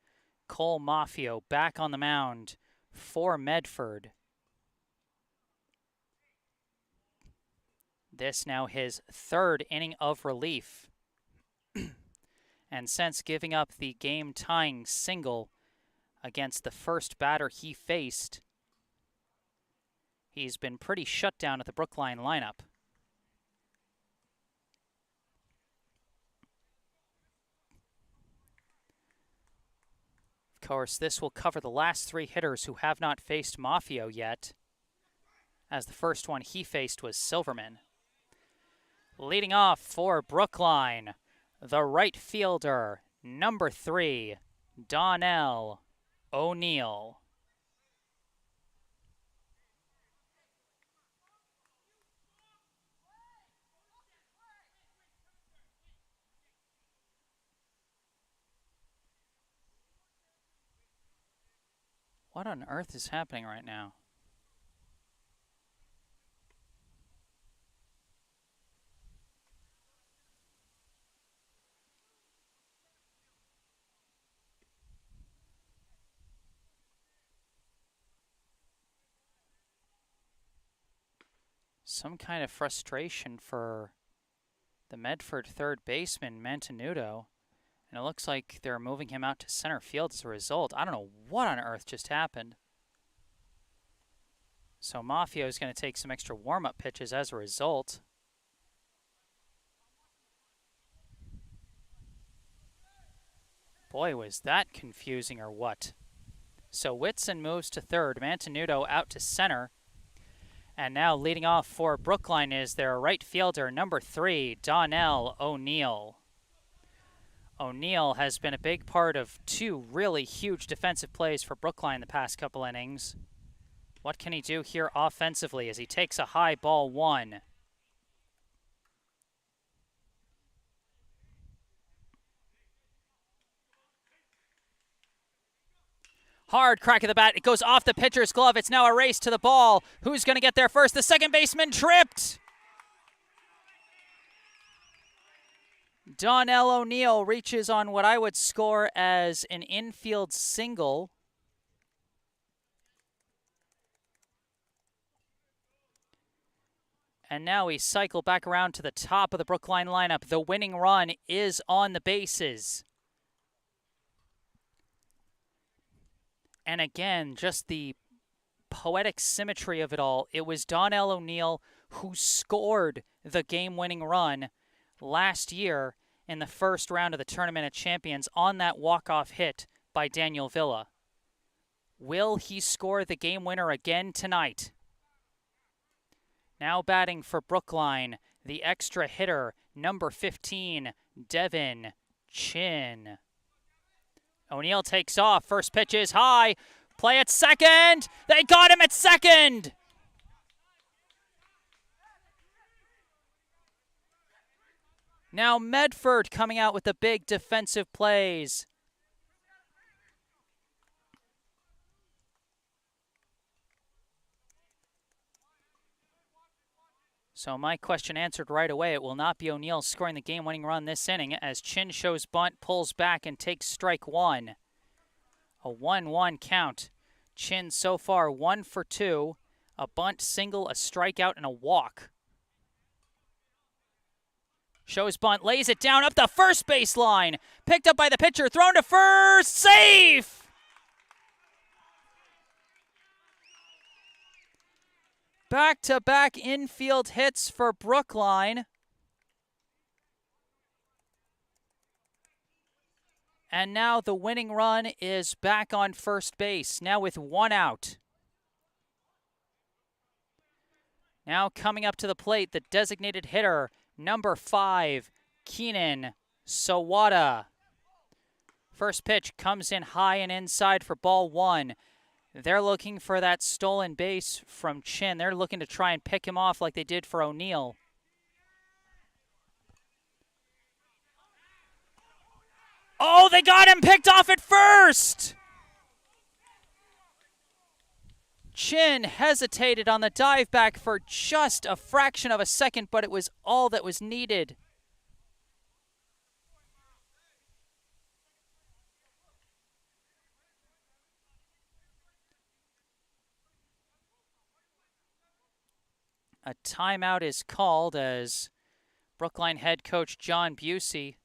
Cole Maffio back on the mound for Medford. This now his 3rd inning of relief. And since giving up the game-tying single against the first batter he faced, he's been pretty shut down at the Brookline lineup. Of course, this will cover the last 3 hitters who have not faced Maffio yet, as the first one he faced was Silverman. Leading off for Brookline, the right fielder, number 3, Donnell O'Neill. What on earth is happening right now? Some kind of frustration for the Medford third baseman, Mantenuto. And it looks like they're moving him out to center field as a result. I don't know what on earth just happened. So Maffio is going to take some extra warm-up pitches as a result. Boy, was that confusing or what? So Whitson moves to third, Mantenuto out to center. And now leading off for Brookline is their right fielder, number 3, Donnell O'Neill. O'Neill has been a big part of 2 really huge defensive plays for Brookline the past couple innings. What can he do here offensively as he takes a high ball 1? Hard crack of the bat. It goes off the pitcher's glove. It's now a race to the ball. Who's going to get there first? The second baseman tripped. Donnell O'Neill reaches on what I would score as an infield single. And now we cycle back around to the top of the Brookline lineup. The winning run is on the bases. And again, just the poetic symmetry of it all. It was Donnell O'Neill who scored the game-winning run last year in the first round of the Tournament of Champions on that walk-off hit by Daniel Villa. Will he score the game winner again tonight? Now batting for Brookline, the extra hitter, number 15, Devin Chin. O'Neill takes off. First pitch is high. Play at second. They got him at second. Now Medford coming out with the big defensive plays. So my question answered right away. It will not be O'Neill scoring the game-winning run this inning as Chin shows bunt, pulls back, and takes strike 1. A 1-1 count. Chin so far 1 for 2. A bunt, single, a strikeout, and a walk. Shows bunt, lays it down up the first baseline. Picked up by the pitcher, thrown to first, safe! Back-to-back infield hits for Brookline. And now the winning run is back on first base, now with 1 out. Now coming up to the plate, the designated hitter, number 5, Keenan Sawada. First pitch comes in high and inside for ball 1. They're looking for that stolen base from Chin. They're looking to try and pick him off like they did for O'Neill. Oh, they got him picked off at first! Chin hesitated on the dive back for just a fraction of a second, but it was all that was needed. A timeout is called as Brookline head coach John Busey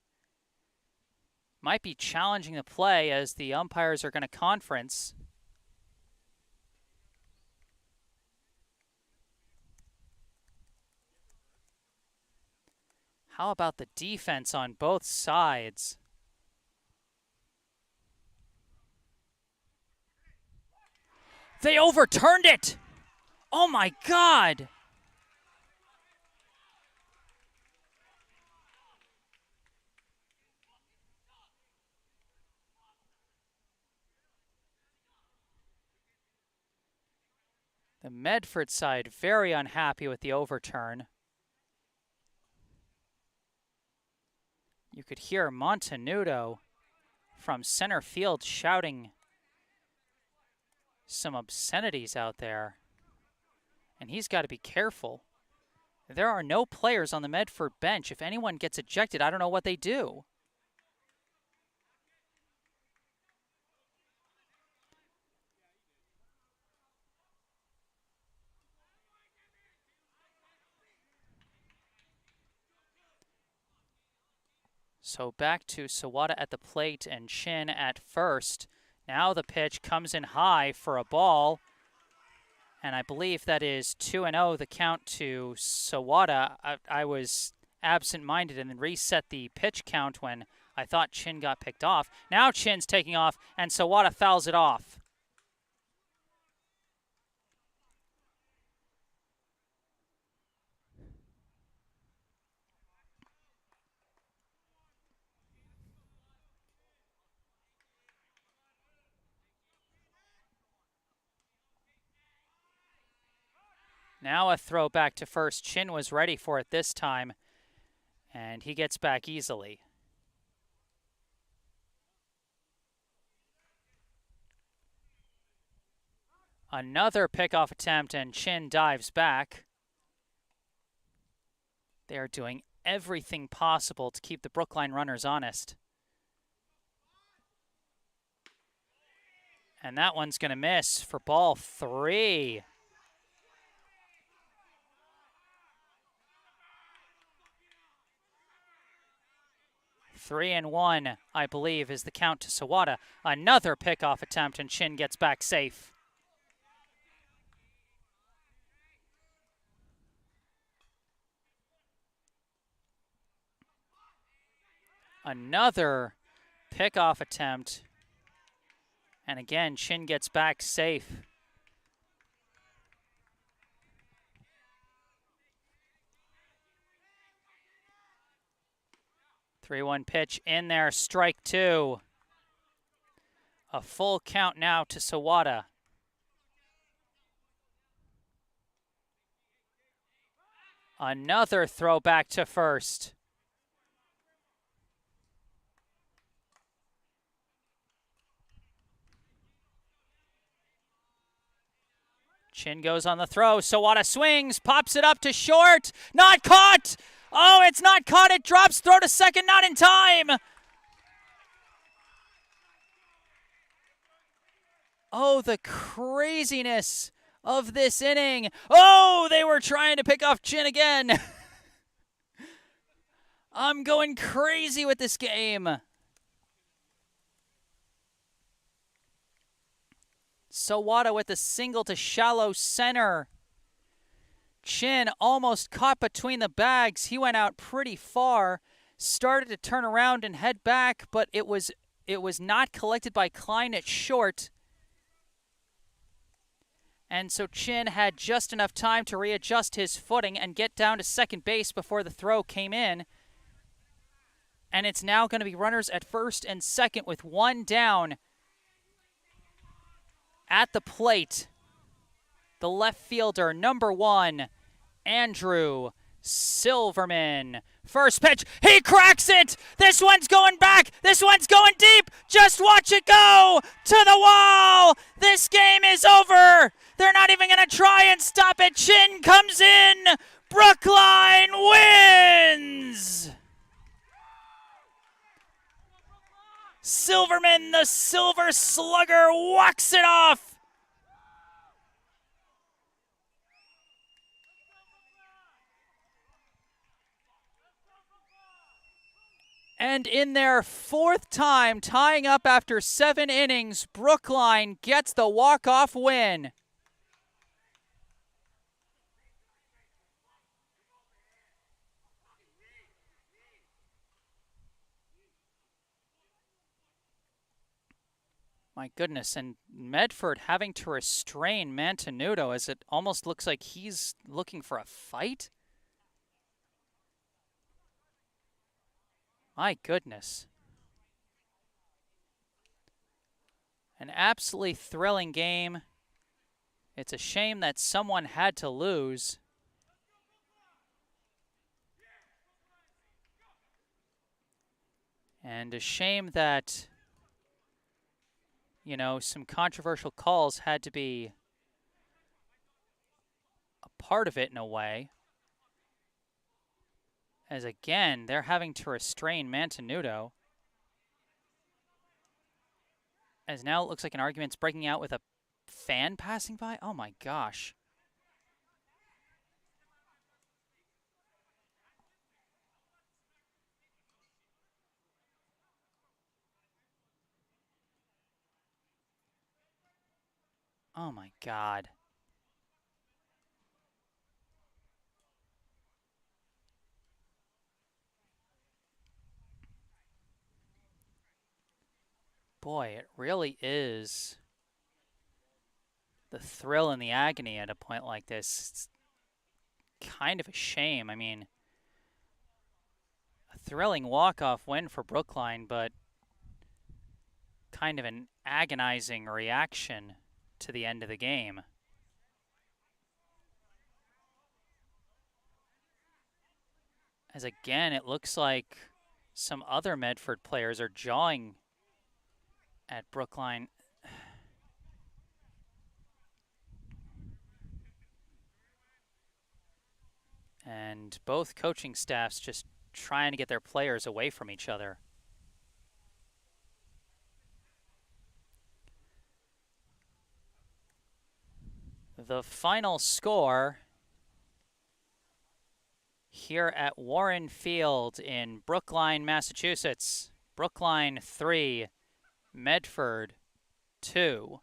might be challenging the play as the umpires are going to conference. How about the defense on both sides? They overturned it! Oh my God! The Medford side very unhappy with the overturn. You could hear Montenuto from center field shouting some obscenities out there. And he's got to be careful. There are no players on the Medford bench. If anyone gets ejected, I don't know what they do. So back to Sawada at the plate and Chin at first. Now the pitch comes in high for a ball. And I believe that is 2-0 the count to Sawada. I was absent-minded and then reset the pitch count when I thought Chin got picked off. Now Chin's taking off and Sawada fouls it off. Now a throw back to first. Chin was ready for it this time, and he gets back easily. Another pickoff attempt, and Chin dives back. They are doing everything possible to keep the Brookline runners honest. And that one's going to miss for ball 3. 3-1, I believe, is the count to Sawada. Another pickoff attempt, and Chin gets back safe. Another pickoff attempt. And again, Chin gets back safe. Three-one pitch in there, strike 2. A full count now to Sawada. Another throw back to first. Chin goes on the throw. Sawada swings, pops it up to short. Not caught! Oh, it's not caught. It drops. Throw to second, not in time. Oh, the craziness of this inning. Oh, they were trying to pick off Chin again. I'm going crazy with this game. Sawada with a single to shallow center. Chin almost caught between the bags. He went out pretty far, started to turn around and head back, but it was It was not collected by Klein at short. And so Chin had just enough time to readjust his footing and get down to second base before the throw came in. And it's now going to be runners at first and second with one down. At the plate, the left fielder, number 1, Andrew Silverman. First pitch, he cracks it! This one's going back! This one's going deep! Just watch it go! To the wall! This game is over! They're not even going to try and stop it! Chin comes in! Brookline wins! Silverman, the Silver Slugger, walks it off! And in their 4th time, tying up after 7 innings, Brookline gets the walk-off win. My goodness, and Medford having to restrain Mantenuto as it almost looks like he's looking for a fight. My goodness. An absolutely thrilling game. It's a shame that someone had to lose. And a shame that, you know, some controversial calls had to be a part of it in a way. As again, they're having to restrain Mantenuto. As now it looks like an argument's breaking out with a fan passing by. Oh my gosh. Oh my God. Boy, it really is the thrill and the agony at a point like this. It's kind of a shame. I mean, a thrilling walk-off win for Brookline, but kind of an agonizing reaction to the end of the game. As again, it looks like some other Medford players are jawing at Brookline. And both coaching staffs just trying to get their players away from each other. The final score here at Warren Field in Brookline, Massachusetts. Brookline 3, Medford 2.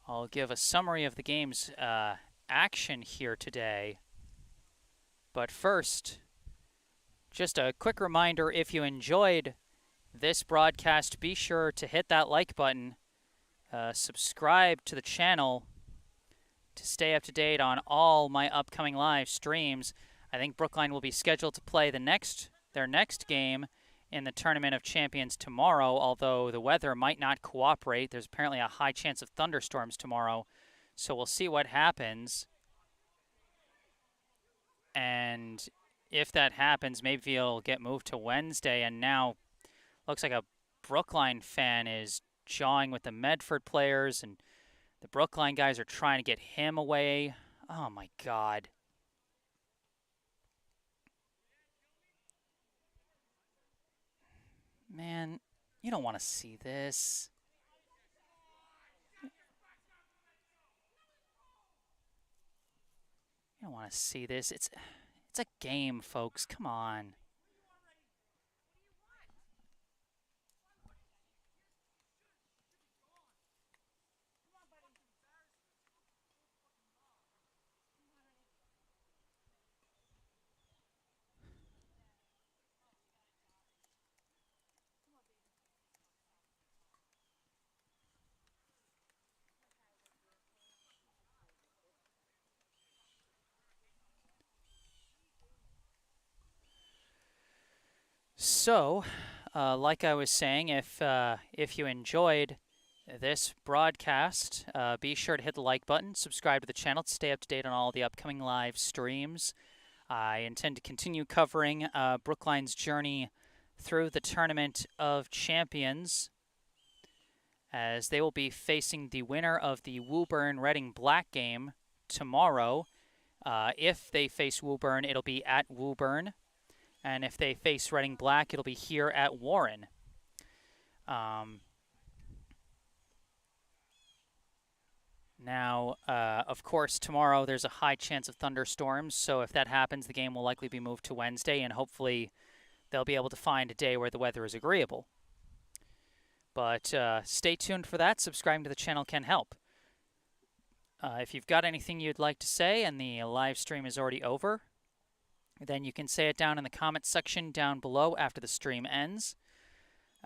I'll give a summary of the game's action here today. But first, just a quick reminder, if you enjoyed this broadcast, be sure to hit that like button, subscribe to the channel to stay up to date on all my upcoming live streams. I think Brookline will be scheduled to play their next game in the Tournament of Champions tomorrow, although the weather might not cooperate. There's apparently a high chance of thunderstorms tomorrow, so we'll see what happens. And if that happens, maybe he'll get moved to Wednesday. And now looks like a Brookline fan is jawing with the Medford players, and the Brookline guys are trying to get him away. Oh my God. Man, you don't want to see this. You don't want to see this. It's a game, folks. Come on. So, like I was saying, if you enjoyed this broadcast, be sure to hit the like button, subscribe to the channel to stay up to date on all the upcoming live streams. I intend to continue covering Brookline's journey through the Tournament of Champions, as they will be facing the winner of the Woburn-Reading Black game tomorrow. If they face Woburn, it'll be at Woburn. And if they face Reading Black, it'll be here at Warren. Now, of course, tomorrow there's a high chance of thunderstorms, so if that happens, the game will likely be moved to Wednesday, and hopefully they'll be able to find a day where the weather is agreeable. But stay tuned for that. Subscribing to the channel can help. If you've got anything you'd like to say and the live stream is already over, then you can say it down in the comments section down below after the stream ends.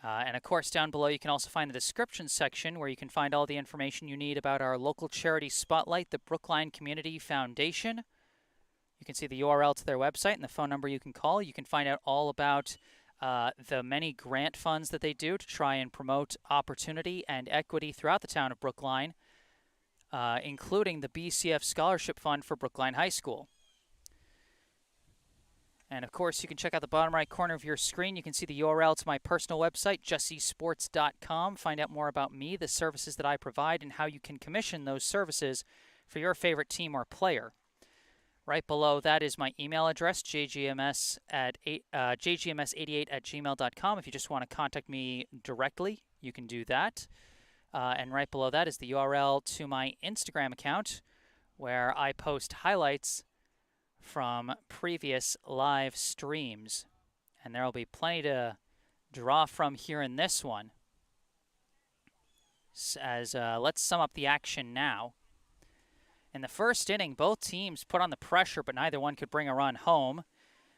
And of course, down below you can also find the description section where you can find all the information you need about our local charity spotlight, the Brookline Community Foundation. You can see the URL to their website and the phone number you can call. You can find out all about the many grant funds that they do to try and promote opportunity and equity throughout the town of Brookline, including the BCF Scholarship Fund for Brookline High School. And of course, you can check out the bottom right corner of your screen. You can see the URL to my personal website, jessesports.com. Find out more about me, the services that I provide, and how you can commission those services for your favorite team or player. Right below that is my email address, jgms88@gmail.com. If you just want to contact me directly, you can do that. And right below that is the URL to my Instagram account, where I post highlights from previous live streams. And there will be plenty to draw from here in this one. Let's sum up the action now. In the first inning, both teams put on the pressure, but neither one could bring a run home.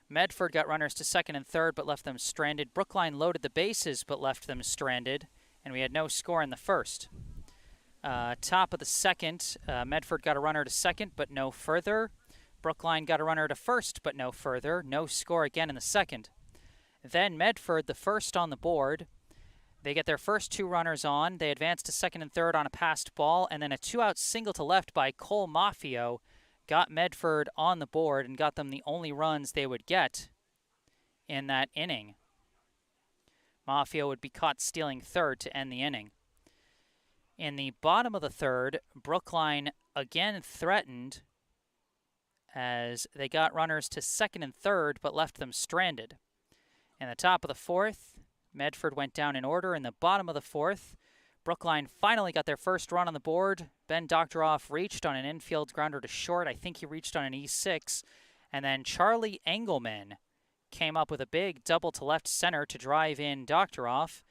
Medford got runners to second and third, but left them stranded. Brookline loaded the bases, but left them stranded. And we had no score in the first. Top of the second, Medford got a runner to second, but no further. Brookline got a runner to first, but no further. No score again in the second. Then Medford, the first on the board. They get their first two runners on. They advance to second and third on a passed ball, and then a two-out single to left by Cole Mafio got Medford on the board and got them the only runs they would get in that inning. Mafio would be caught stealing third to end the inning. In the bottom of the third, Brookline again threatened as they got runners to second and third but left them stranded. In the top of the fourth, Medford went down in order. In the bottom of the fourth, Brookline finally got their first run on the board. Ben Doctoroff reached on an infield grounder to short. I think he reached on an E6. And then Charlie Engelman came up with a big double to left center to drive in Doctoroff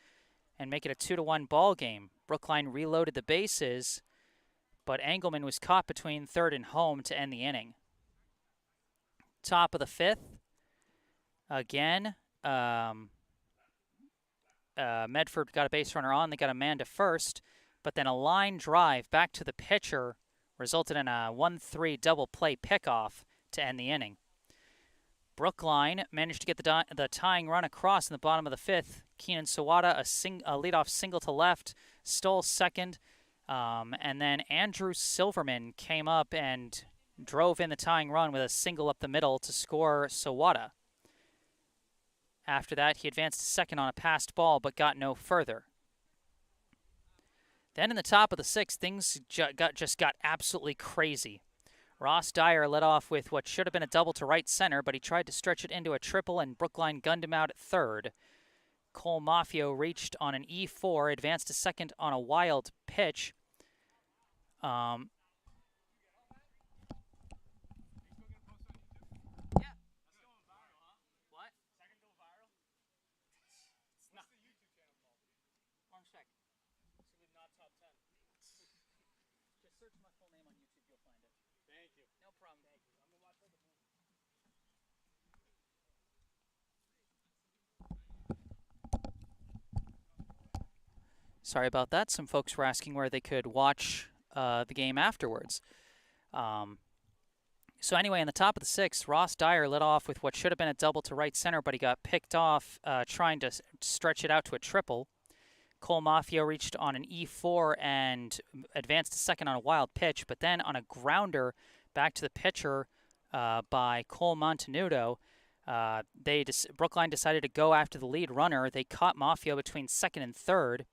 and make it a 2-1 ball game. Brookline reloaded the bases, but Engelman was caught between third and home to end the inning. Top of the fifth, again, Medford got a base runner on. They got a man to first, but then a line drive back to the pitcher resulted in a 1-3 double play pickoff to end the inning. Brookline managed to get the tying run across in the bottom of the fifth. Keenan Sawada, a leadoff single to left, stole second, and then Andrew Silverman came up and drove in the tying run with a single up the middle to score Sawada. After that, he advanced to second on a passed ball, but got no further. Then in the top of the sixth, things just got absolutely crazy. Ross Dyer led off with what should have been a double to right center, but he tried to stretch it into a triple, and Brookline gunned him out at third. Cole Mafio reached on an E4, advanced to second on a wild pitch. Search my full name on YouTube, you'll find it. Thank you. No problem. Thank you. I'm going to watch all the movies. Sorry about that. Some folks were asking where they could watch the game afterwards. So anyway, in the top of the sixth, Ross Dyer led off with what should have been a double to right center, but he got picked off trying to stretch it out to a triple. Cole Maffio reached on an E4 and advanced to second on a wild pitch, but then on a grounder back to the pitcher by Cole Montenuto, Brookline decided to go after the lead runner. They caught Maffio between second and third.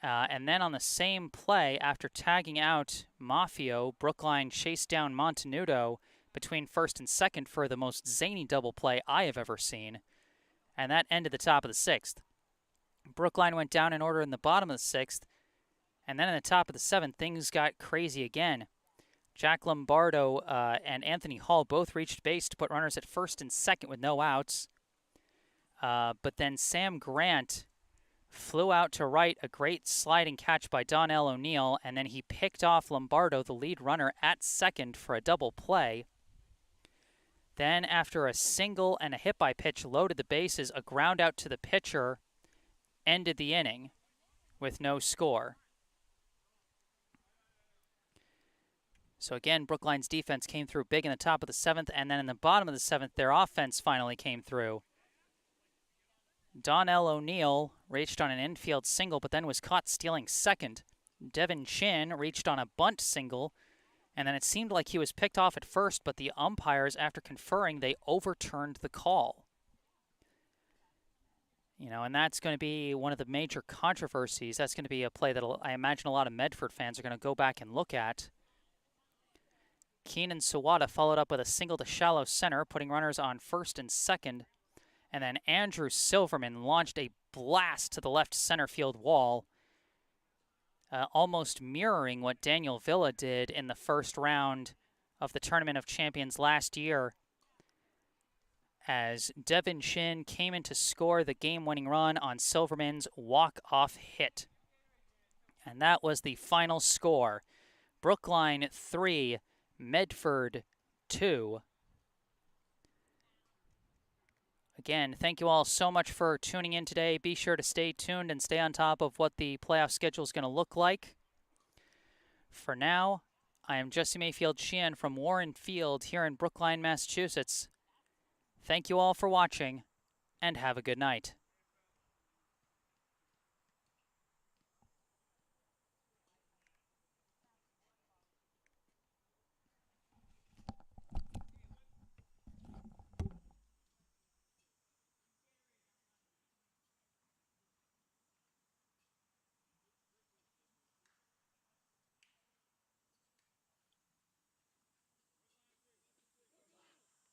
And then on the same play, after tagging out Maffio, Brookline chased down Montenuto between first and second for the most zany double play I have ever seen. And that ended the top of the sixth. Brookline went down in order in the bottom of the sixth. And then in the top of the seventh, things got crazy again. Jack Lombardo and Anthony Hall both reached base to put runners at first and second with no outs. But then Sam Grant flew out to right, a great sliding catch by Donnell O'Neill, and then he picked off Lombardo, the lead runner, at second for a double play. Then, after a single and a hit by pitch loaded the bases, a ground out to the pitcher ended the inning with no score. So again, Brookline's defense came through big in the top of the seventh, and then in the bottom of the seventh, their offense finally came through. Donnell O'Neill reached on an infield single, but then was caught stealing second. Devin Chin reached on a bunt single, and then it seemed like he was picked off at first, but the umpires, after conferring, they overturned the call. And that's going to be one of the major controversies. That's going to be a play that I imagine a lot of Medford fans are going to go back and look at. Keenan Sawada followed up with a single to shallow center, putting runners on first and second. And then Andrew Silverman launched a blast to the left center field wall, almost mirroring what Daniel Villa did in the first round of the Tournament of Champions last year, as Devin Chin came in to score the game-winning run on Silverman's walk-off hit. And that was the final score. Brookline 3, Medford 2. Again, thank you all so much for tuning in today. Be sure to stay tuned and stay on top of what the playoff schedule is going to look like. For now, I am Jesse Mayfield-Sheehan from Warren Field here in Brookline, Massachusetts. Thank you all for watching, and have a good night.